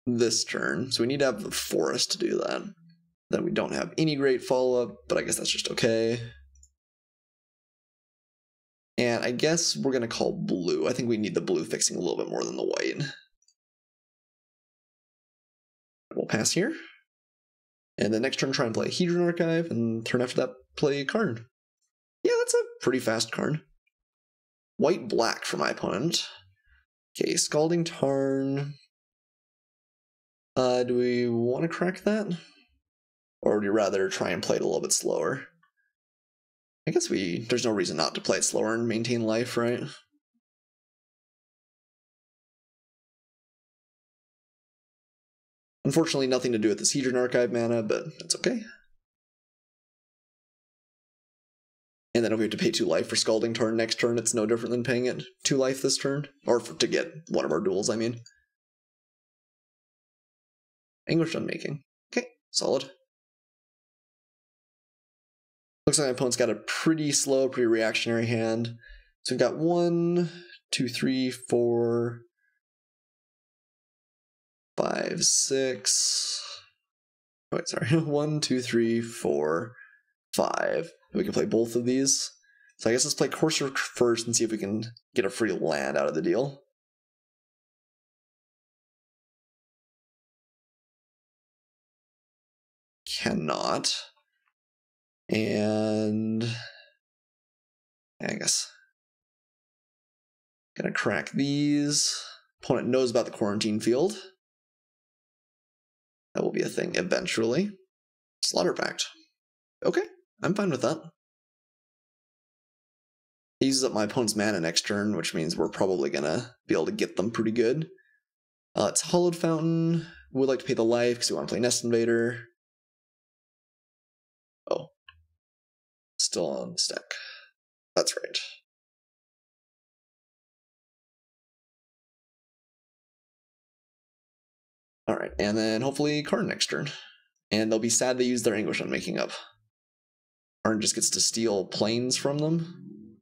this turn, so we need to have the Forest to do that. Then we don't have any great follow-up, but I guess that's just okay. And I guess we're going to call blue. I think we need the blue fixing a little bit more than the white. We'll pass here. And then next turn try and play Hedron Archive, and turn after that play Karn. Yeah, that's a pretty fast Karn. White-black for my opponent. Okay, Scalding Tarn. Do we want to crack that? Or would you rather try and play it a little bit slower? I guess there's no reason not to play it slower and maintain life, right? Unfortunately, nothing to do with this Hedron Archive mana, but that's okay. And then if we have to pay 2 life for Scalding Tarn next turn, it's no different than paying it 2 life this turn. Or to get one of our duels, I mean. Anguish Unmaking. Okay, solid. Looks like my opponent's got a pretty slow, pretty reactionary hand. So we've got 1, 2, 3, 4, 5, 6. Wait, sorry. 1, 2, 3, 4, 5. We can play both of these. So I guess let's play Courser first and see if we can get a free land out of the deal. Cannot. And I guess gonna crack these. Opponent knows about the quarantine field. That will be a thing eventually. Slaughter Pact. Okay, I'm fine with that. He uses up my opponent's mana next turn, which means we're probably gonna be able to get them pretty good. It's Hollowed Fountain. Would like to pay the life because we want to play Nest Invader. Oh. Still on stack. That's right. Alright, and then hopefully Karn next turn. And they'll be sad they use their Anguish Unmaking up. Karn just gets to steal planes from them.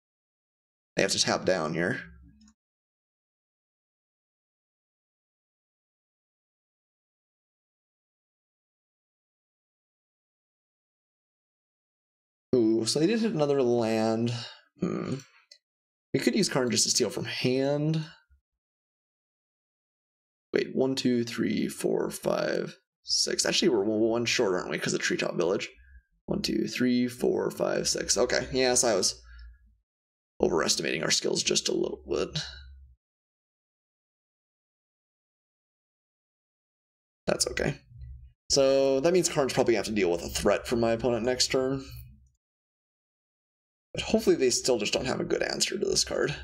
They have to tap down here. Ooh, so they did hit another land. We could use Karn just to steal from hand. Wait, 1, 2, 3, 4, 5, 6. Actually, we're 1 short, aren't we? Because of Treetop Village. 1, 2, 3, 4, 5, 6. Okay, yes, I was overestimating our skills just a little bit. That's okay. So that means Karn's probably going to have to deal with a threat from my opponent next turn. But hopefully they still just don't have a good answer to this card.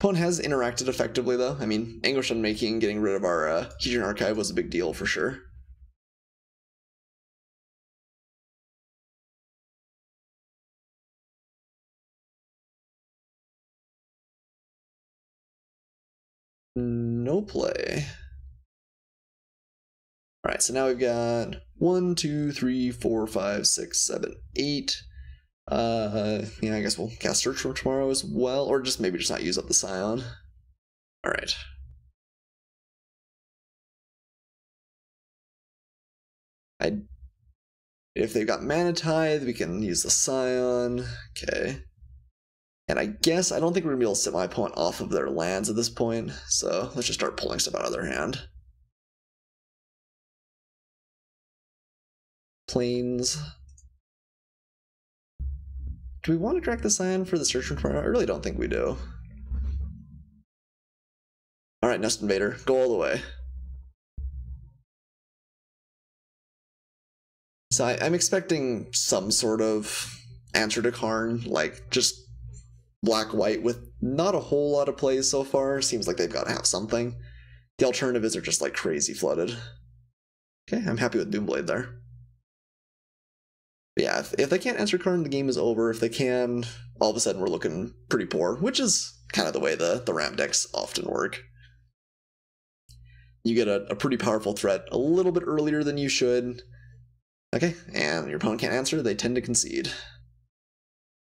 Opponent has interacted effectively, though. I mean, Anguish Unmaking, getting rid of our Hedron Archive was a big deal for sure. No play. Alright, so now we've got 1, 2, 3, 4, 5, 6, 7, 8. Yeah, I guess we'll cast Search for tomorrow as well, or just maybe just not use up the Scion. Alright. If they've got Mana Tithe, we can use the Scion. Okay. And I guess I don't think we're going to be able to set my opponent off of their lands at this point, so let's just start pulling stuff out of their hand. Plains. Do we want to track the Scion for the Search for Tomorrow? I really don't think we do. Alright, Nest Invader, go all the way. So I'm expecting some sort of answer to Karn, like just black-white with not a whole lot of plays so far. Seems like they've got to have something. The alternative is they're just like crazy flooded. Okay, I'm happy with Doomblade there. But yeah, if they can't answer Karn, the game is over. If they can, all of a sudden we're looking pretty poor, which is kind of the way the RAM decks often work. You get a pretty powerful threat a little bit earlier than you should. Okay, and your opponent can't answer, they tend to concede.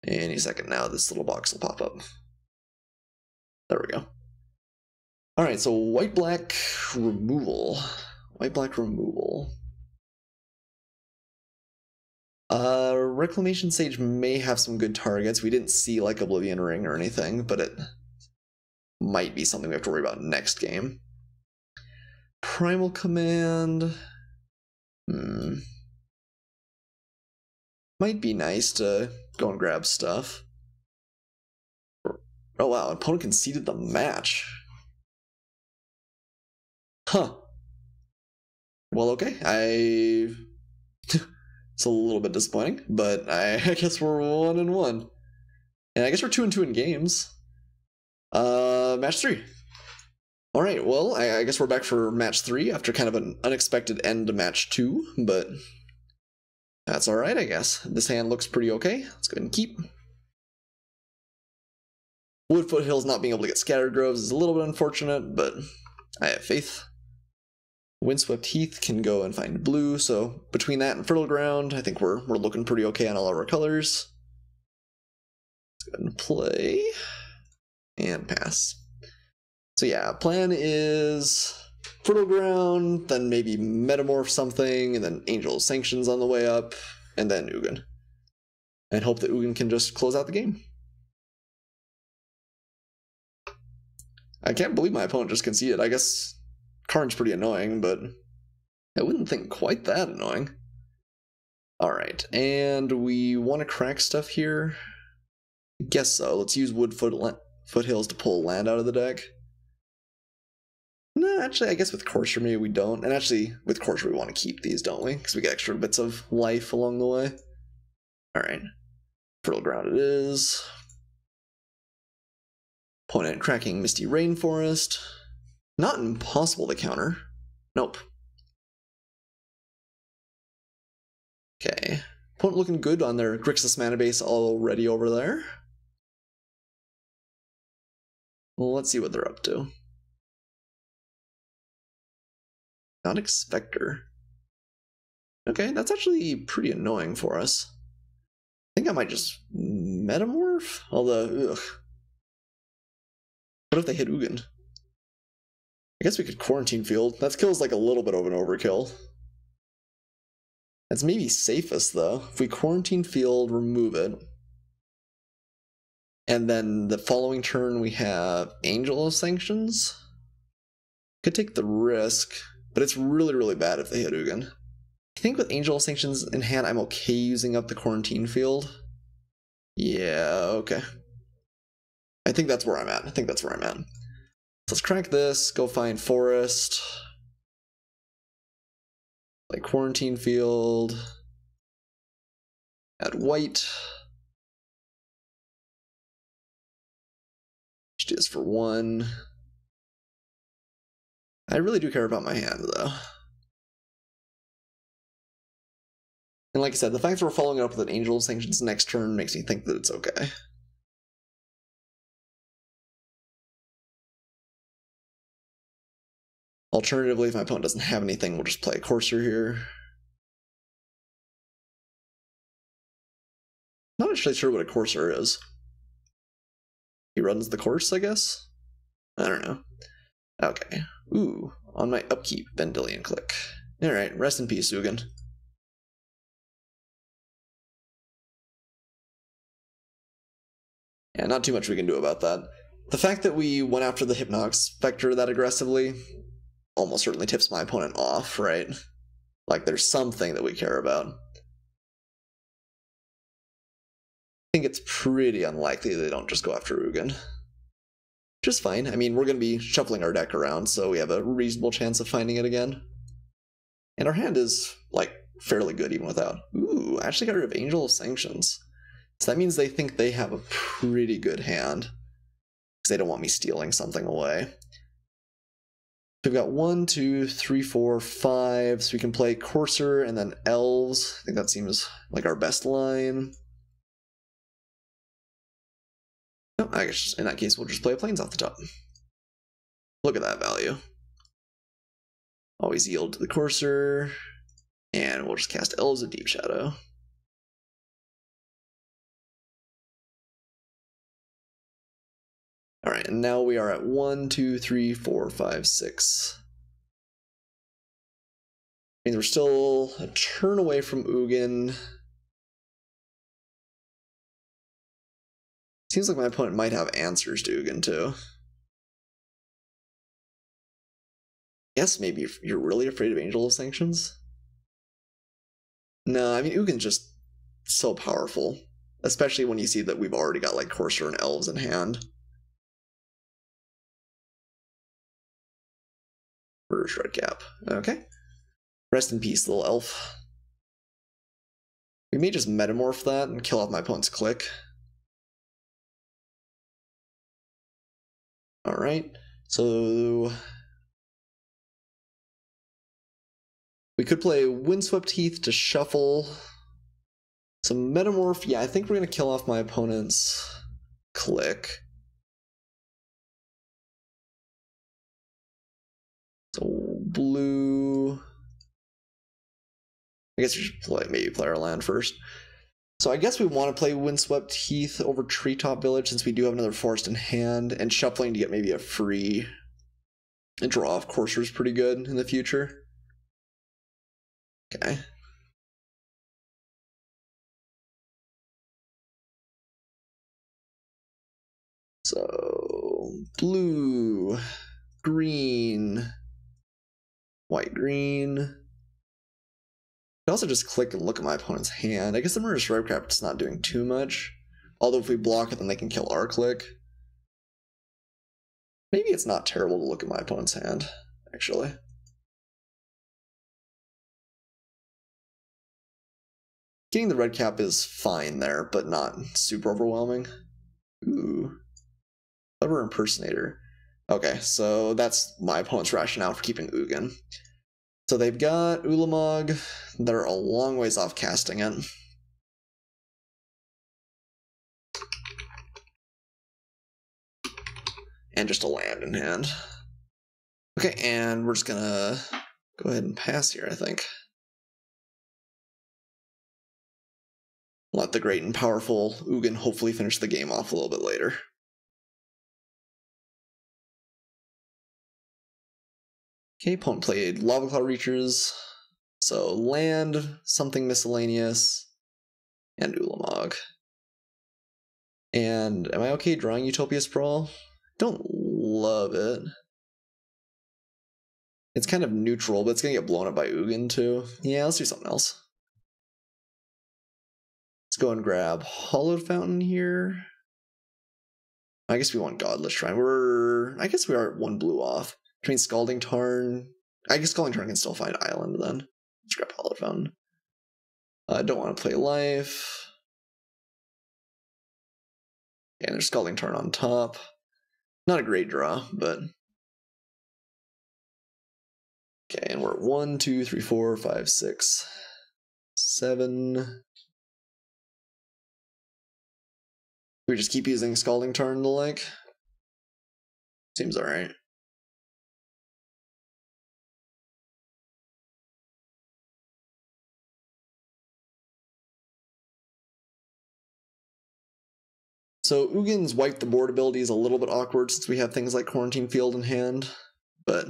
Any second now, this little box will pop up. There we go. Alright, so white-black removal. White-black removal. Reclamation Sage may have some good targets. We didn't see like Oblivion Ring or anything, but it might be something we have to worry about next game. Primal Command. Might be nice to go and grab stuff. Oh wow, opponent conceded the match. Huh. Well, okay, it's a little bit disappointing, but I guess we're 1-1. And I guess we're 2-2 in games. Match 3. Alright, well, I guess we're back for match 3 after kind of an unexpected end to match 2, but that's alright, I guess. This hand looks pretty okay. Let's go ahead and keep. Wood Foothills not being able to get Scattered Groves is a little bit unfortunate, but I have faith. Windswept Heath can go and find blue, so between that and Fertile Ground, I think we're looking pretty okay on all of our colors. Let's go ahead and play and pass. So yeah, plan is Fertile Ground, then maybe Metamorph something, and then Angel Sanctions on the way up, and then Ugin. And hope that Ugin can just close out the game. I can't believe my opponent just conceded. I guess Karn's pretty annoying, but I wouldn't think quite that annoying. Alright, and we want to crack stuff here? Guess so. Let's use Wood Foothills to pull land out of the deck. No, actually, I guess with Courser maybe we don't. And actually, with Courser we want to keep these, don't we? Because we get extra bits of life along the way. Alright. Fertile Ground it is. Opponent cracking Misty Rainforest. Not impossible to counter. Nope. Okay. Opponent looking good on their Grixis mana base already over there. Well, let's see what they're up to. Not Expector. Okay, that's actually pretty annoying for us. I think I might just Metamorph? Although, ugh. What if they hit Ugin? I guess we could Quarantine Field. That kills like a little bit of an overkill. That's maybe safest though. If we Quarantine Field, remove it. And then the following turn we have Angel of Sanctions. Could take the risk, but it's really, really bad if they hit Ugin. I think with Angel of Sanctions in hand, I'm okay using up the Quarantine Field. Yeah, okay. I think that's where I'm at. So let's crack this, go find Forest. Like Quarantine Field. Add white. Which is for 1. I really do care about my hand, though. And like I said, the fact that we're following it up with an Angel of Sanctions next turn makes me think that it's okay. Alternatively, if my opponent doesn't have anything, we'll just play a Courser here. Not actually sure what a Courser is. He runs the course, I guess? I don't know. Okay. Ooh, on my upkeep, Vendilion Click. Alright, rest in peace, Ugin. Yeah, not too much we can do about that. The fact that we went after the Hypnox Spectre that aggressively almost certainly tips my opponent off, right? Like there's something that we care about. I think it's pretty unlikely they don't just go after Ugin. Which is fine. I mean, we're going to be shuffling our deck around, so we have a reasonable chance of finding it again. And our hand is, like, fairly good even without. Ooh, I actually got rid of Angel of Sanctions. So that means they think they have a pretty good hand. Because they don't want me stealing something away. So we've got 1, 2, 3, 4, 5. So we can play Courser and then Elves. I think that seems like our best line. No, I guess in that case we'll just play a Plains off the top. Look at that value. Always yield to the Courser. And we'll just cast Elves of Deep Shadow. Alright, and now we are at 1, 2, 3, 4, 5, 6. I mean, we're still a turn away from Ugin. Seems like my opponent might have answers to Ugin, too. Yes, maybe you're really afraid of Angel of Sanctions? No, I mean, Ugin's just so powerful. Especially when you see that we've already got, like, Courser and Elves in hand. Shred Cap. Okay. Rest in peace, little elf. We may just Metamorph that and kill off my opponent's click. Alright. So we could play Windswept Heath to shuffle. Some Metamorph. Yeah, I think we're going to kill off my opponent's click. So blue. I guess we should maybe play our land first. So I guess we want to play Windswept Heath over Treetop Village since we do have another forest in hand, and shuffling to get maybe a free and draw off Courser is pretty good in the future. Okay. So blue, green, white, green. I can also just click and look at my opponent's hand. I guess the Murderous Rebcraft's not doing too much. Although if we block it, then they can kill our click. Maybe it's not terrible to look at my opponent's hand, actually. Getting the red cap is fine there, but not super overwhelming. Ooh. Clever Impersonator. Okay, so that's my opponent's rationale for keeping Ugin. So they've got Ulamog. They're a long ways off casting it. And just a land in hand. Okay, and we're just gonna go ahead and pass here, I think. Let the great and powerful Ugin hopefully finish the game off a little bit later. Okay, opponent played Lava Claw Reachers. So land, something miscellaneous, and Ulamog. And am I okay drawing Utopia Sprawl? Don't love it. It's kind of neutral, but it's gonna get blown up by Ugin too. Yeah, let's do something else. Let's go and grab Hollowed Fountain here. I guess we want Godless Shrine. I guess we are 1 blue off. Between Scalding Tarn. I guess Scalding Tarn can still find Island then. Let's grab Hollowed Fountain. I don't want to play Life. And there's Scalding Tarn on top. Not a great draw, but... Okay, and we're at 1, 2, 3, 4, 5, 6, 7... We just keep using Scalding Tarn to like? Seems alright. So Ugin's Wipe the Board ability is a little bit awkward since we have things like Quarantine Field in hand, but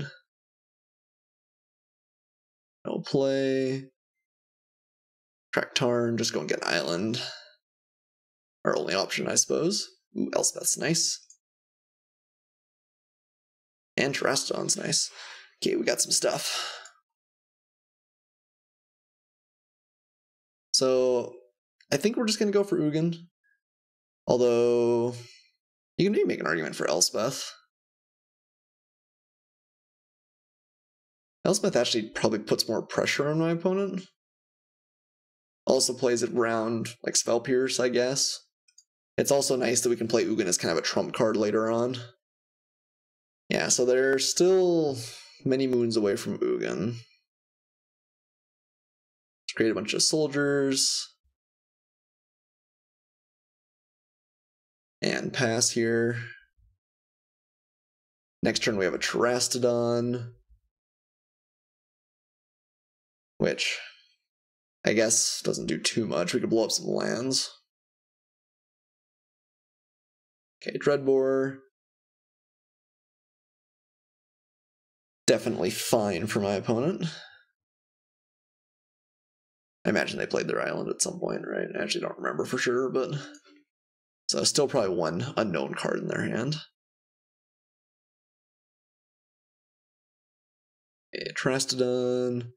no play. Track Tarn, just go and get an island. Our only option, I suppose. Ooh, Elspeth's nice. And Terrastodon's nice. Okay, we got some stuff. So, I think we're just going to go for Ugin. Although, you can maybe make an argument for Elspeth. Elspeth actually probably puts more pressure on my opponent. Also plays it around, like, Spell Pierce, I guess. It's also nice that we can play Ugin as kind of a trump card later on. Yeah, so they're still many moons away from Ugin. Let's create a bunch of soldiers. And pass here. Next turn we have a Terrastodon. Which, I guess, doesn't do too much. We could blow up some lands. Okay, Dreadbore. Definitely fine for my opponent. I imagine they played their island at some point, right? I actually don't remember for sure, but... So still probably 1 unknown card in their hand. Okay, Terrastodon.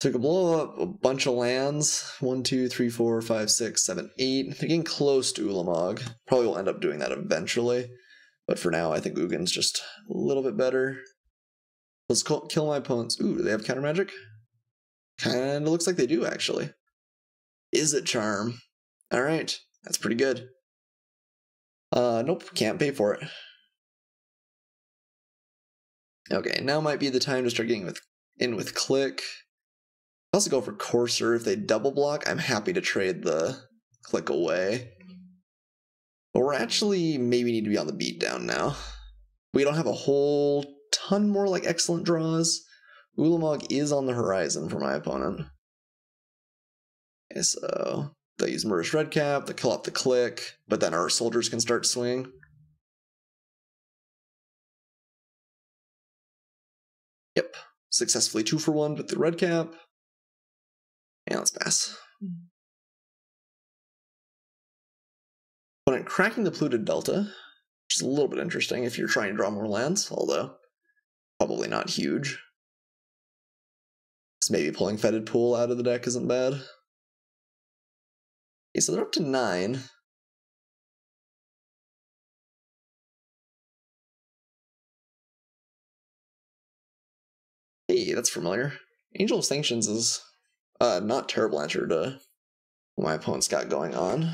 So we can blow up a bunch of lands. 1, 2, 3, 4, 5, 6, 7, 8. They're getting close to Ulamog. Probably will end up doing that eventually. But for now, I think Ugin's just a little bit better. Let's kill my opponents. Ooh, do they have counter magic? Kinda looks like they do, actually. Is it Charm? Alright, that's pretty good. Nope, can't pay for it. Okay, now might be the time to start getting in with click. I also go for courser. If they double block, I'm happy to trade the click away. But we're actually maybe need to be on the beat down now. We don't have a whole ton more like excellent draws. Ulamog is on the horizon for my opponent. Okay, so they'll use Murderous Redcap, they'll kill off the click, but then our soldiers can start swinging. Yep, successfully 2-for-1 with the Redcap. And let's pass. Opponent cracking the Polluted Delta, which is a little bit interesting if you're trying to draw more lands, although probably not huge. So maybe pulling Fetid Pool out of the deck isn't bad. Okay, so they're up to 9. Hey, that's familiar. Angel of Sanctions is not terrible answer to what my opponent's got going on.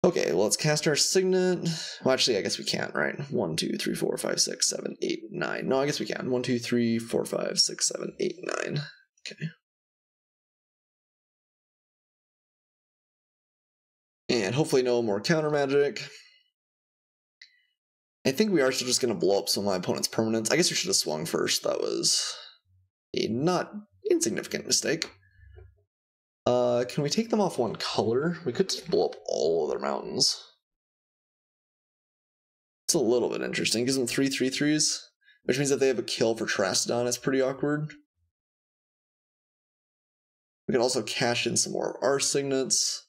Okay, well, let's cast our Signet. Well, actually, I guess we can't, right? 1, 2, 3, 4, 5, 6, 7, 8, 9. No, I guess we can. 1, 2, 3, 4, 5, 6, 7, 8, 9. Okay. And hopefully no more counter magic. I think we are still just going to blow up some of my opponent's permanents. I guess we should have swung first. That was a not insignificant mistake. Can we take them off one color? We could just blow up all of their mountains. It's a little bit interesting. Gives them 3/3/3s, which means that they have a kill for Trastodon. It's pretty awkward. We can also cash in some more of our signets.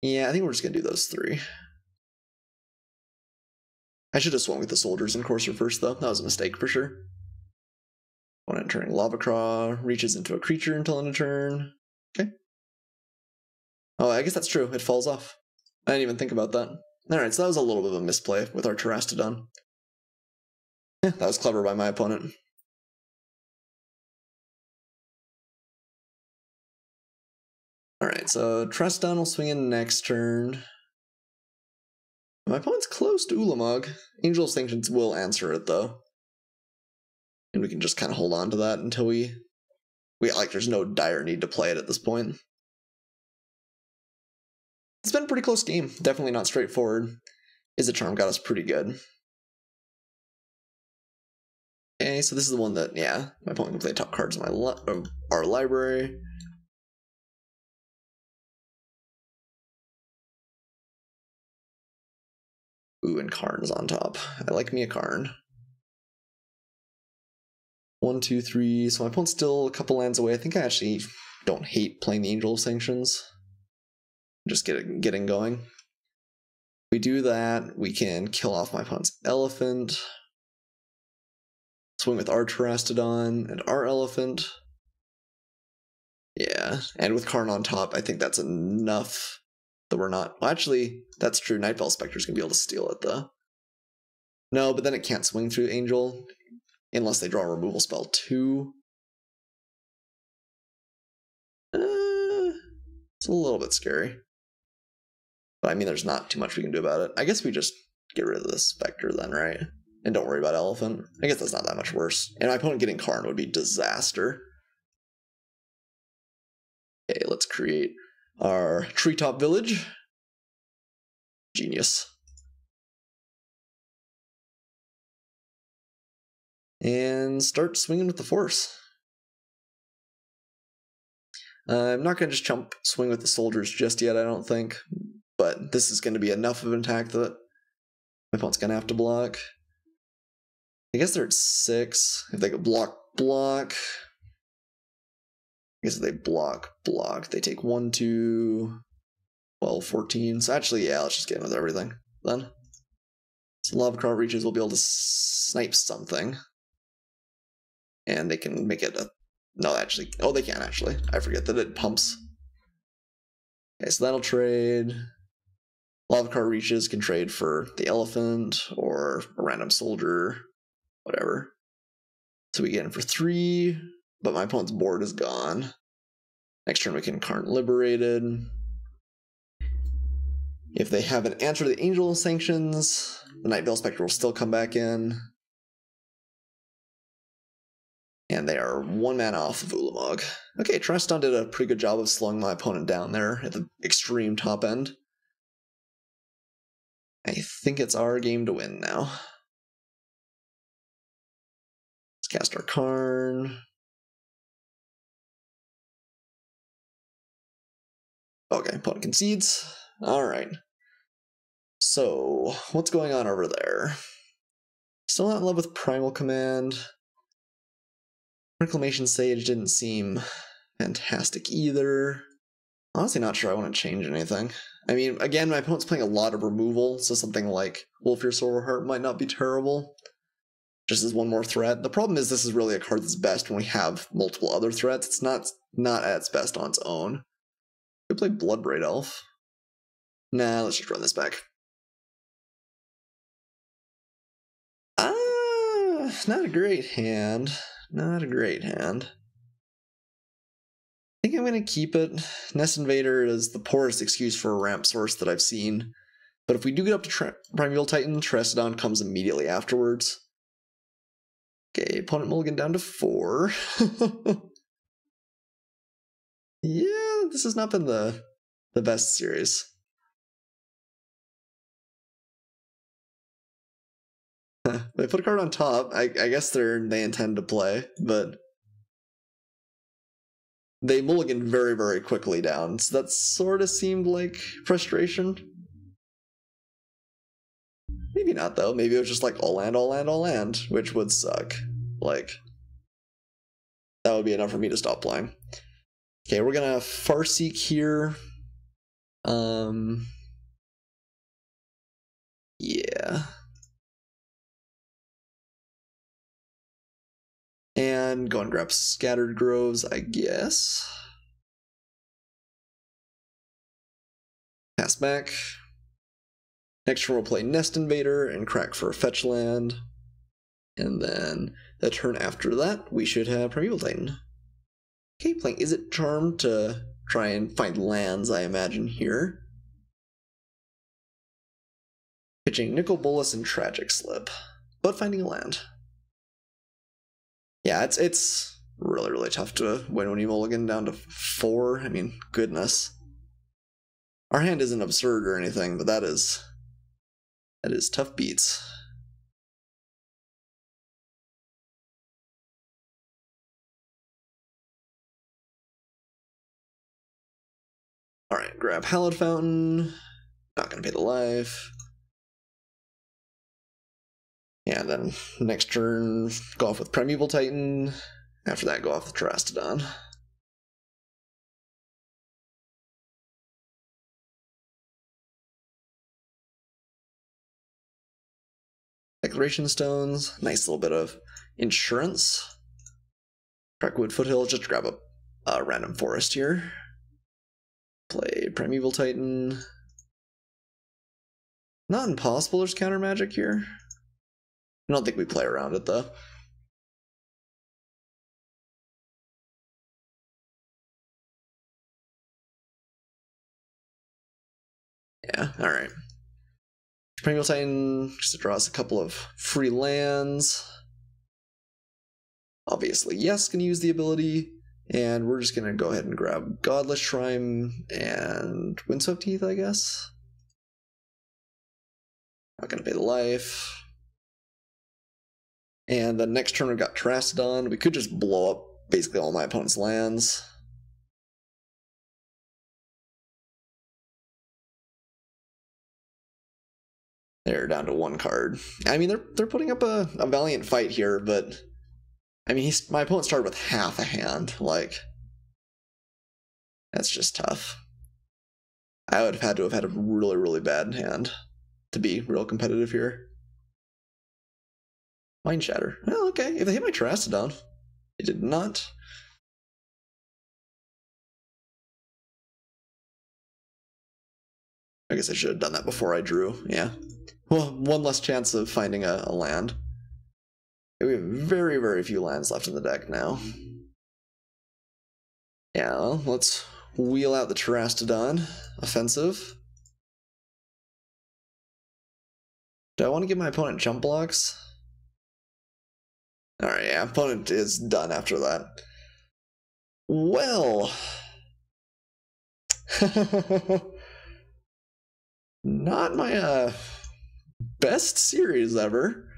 Yeah, I think we're just going to do those 3. I should have swung with the soldiers and courser first, though. That was a mistake for sure. One entering Lava Craw, reaches into a creature until end of turn. Okay. Oh, I guess that's true. It falls off. I didn't even think about that. Alright, so that was a little bit of a misplay with our Terastodon. Yeah, that was clever by my opponent. Alright, so Terastodon will swing in next turn. My opponent's close to Ulamog. Angel of Sanctions will answer it, though. And we can just kind of hold on to that until we like, there's no dire need to play it at this point. It's been a pretty close game. Definitely not straightforward. Izzet got us pretty good. Okay, so this is the one that, yeah, my opponent can play top cards in our library. Ooh, and Karn's on top. I like me a Karn. 1, 2, 3. So my opponent's still a couple lands away. I think I actually don't hate playing the Angel of Sanctions. Just getting going. If we do that, we can kill off my opponent's elephant. Swing with our Terastodon and our elephant. Yeah, and with Karn on top, I think that's enough that we're not... Well, actually, that's true. Nightfall Spectre's gonna be able to steal it, though. No, but then it can't swing through Angel unless they draw a removal spell too. It's a little bit scary. But I mean, there's not too much we can do about it. I guess we just get rid of the Spectre then, right? And don't worry about Elephant. I guess that's not that much worse. And my opponent getting Karn would be disaster. Okay, let's create our Treetop Village. Genius. And start swinging with the Force. I'm not going to just swing with the soldiers just yet, I don't think. But this is going to be enough of an attack that my opponent's going to have to block. I guess they're at 6. If they could block. I guess if they block, they take 1, 2, 12, 14. So actually, yeah, let's just get in with everything then. So Lava Craw reaches, we'll be able to snipe something. And they can make it a... No, actually... Oh, they can actually. I forget that it pumps. Okay, so that'll trade. Lava Craw reaches can trade for the elephant or a random soldier, whatever. So we get in for 3, but my opponent's board is gone. Next turn we can Karn Liberated. If they have an answer to the Angel Sanctions, the Night Veil Spectre will still come back in. And they are 1 mana off of Ulamog. Okay, Tristan did a pretty good job of slowing my opponent down there at the extreme top end. I think it's our game to win now. Let's cast our Karn. Okay, opponent concedes. Alright. So, what's going on over there? Still not in love with Primal Command. Reclamation Sage didn't seem fantastic either. Honestly, not sure I want to change anything. I mean, again, my opponent's playing a lot of removal, so something like Wolfear Silverheart might not be terrible. Just as one more threat. The problem is this is really a card that's best when we have multiple other threats. It's not at its best on its own. Could play Bloodbraid Elf. Nah, let's just run this back. Not a great hand. Not a great hand. I think I'm going to keep it. Nest Invader is the poorest excuse for a ramp source that I've seen. But if we do get up to Primeval Titan, Terastodon comes immediately afterwards. Okay, opponent mulligan down to 4. Yeah, this has not been the best series. They put a card on top. I guess they intend to play, but they mulligan very, very quickly down, so that sort of seemed like frustration. Maybe not, though. Maybe it was just like all land, all land, all land, which would suck. Like, that would be enough for me to stop playing. Okay, we're gonna Farseek here. Yeah. And go and grab Scattered Groves, I guess. Pass back. Next turn we'll play Nest Invader and crack for a fetch land. And then the turn after that, we should have Primeval Titan. Okay, playing Is It Charmed to try and find lands, I imagine, here. Pitching Nicol Bolas and Tragic Slip, but finding a land. Yeah, it's really, really tough to win when you mulligan down to 4. I mean, goodness. Our hand isn't absurd or anything, but that is tough beats. Alright, grab Hallowed Fountain. Not gonna pay the life. Yeah, then next turn, go off with Primeval Titan. After that, go off with Terastodon. Declaration Stones, nice little bit of insurance. Crackwood Foothill, just grab a random forest here. Play Primeval Titan. Not impossible, there's counter magic here. I don't think we play around it though. Yeah, alright. Primeval Titan just draws a couple of free lands. Obviously, yes, can use the ability. And we're just gonna go ahead and grab Godless Shrine and Windswept Teeth, I guess. Not gonna pay the life. And the next turn we got Terastodon. We could just blow up basically all my opponent's lands. They're down to 1 card. I mean, they're putting up a valiant fight here, but I mean, my opponent started with half a hand. Like, that's just tough. I would have had to have had a really, really bad hand to be real competitive here. Mind Shatter. Well, okay. If they hit my Terastodon, it did not. I guess I should have done that before I drew. Yeah. Well, 1 less chance of finding a land. We have very, very few lands left in the deck now. Yeah, well, let's wheel out the Terastodon. Offensive. Do I want to give my opponent jump blocks? Alright, yeah, opponent is done after that. Well... Not my best series ever.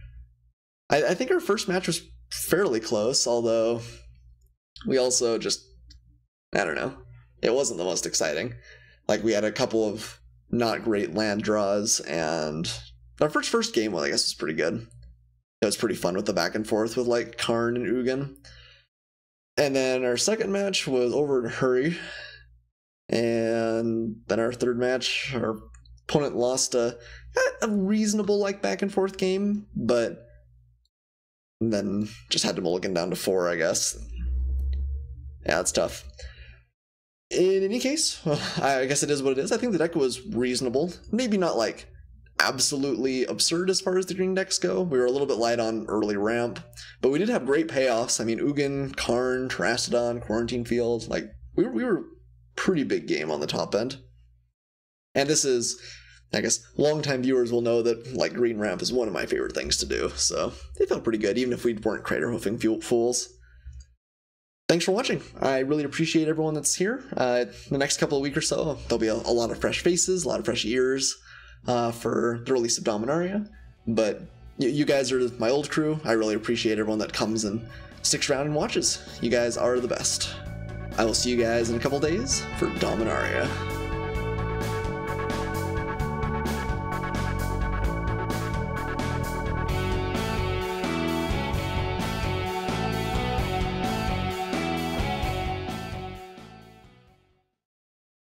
I think our first match was fairly close, although we also just, I don't know, it wasn't the most exciting. Like, we had a couple of not great land draws, and our first game, well, I guess was pretty good. It was pretty fun with the back and forth with, like, Karn and Ugin. And then our second match was over in a hurry, and then our third match, our opponent lost a reasonable, like, back and forth game, but then just had to mulligan down to 4, I guess. Yeah, it's tough. In any case, well, I guess it is what it is. I think the deck was reasonable. Maybe not, like, absolutely absurd as far as the green decks go. We were a little bit light on early ramp, but we did have great payoffs. I mean, Ugin, Karn, Terastodon, Quarantine Field, like, we were pretty big game on the top end. And this is, I guess, longtime viewers will know that, like, green ramp is one of my favorite things to do, so it felt pretty good, even if we weren't crater hoofing fools. Thanks for watching. I really appreciate everyone that's here. The next couple of weeks or so, there'll be a lot of fresh faces, a lot of fresh ears for the release of Dominaria, but you guys are my old crew. I really appreciate everyone that comes and sticks around and watches. You guys are the best. I will see you guys in a couple days for Dominaria.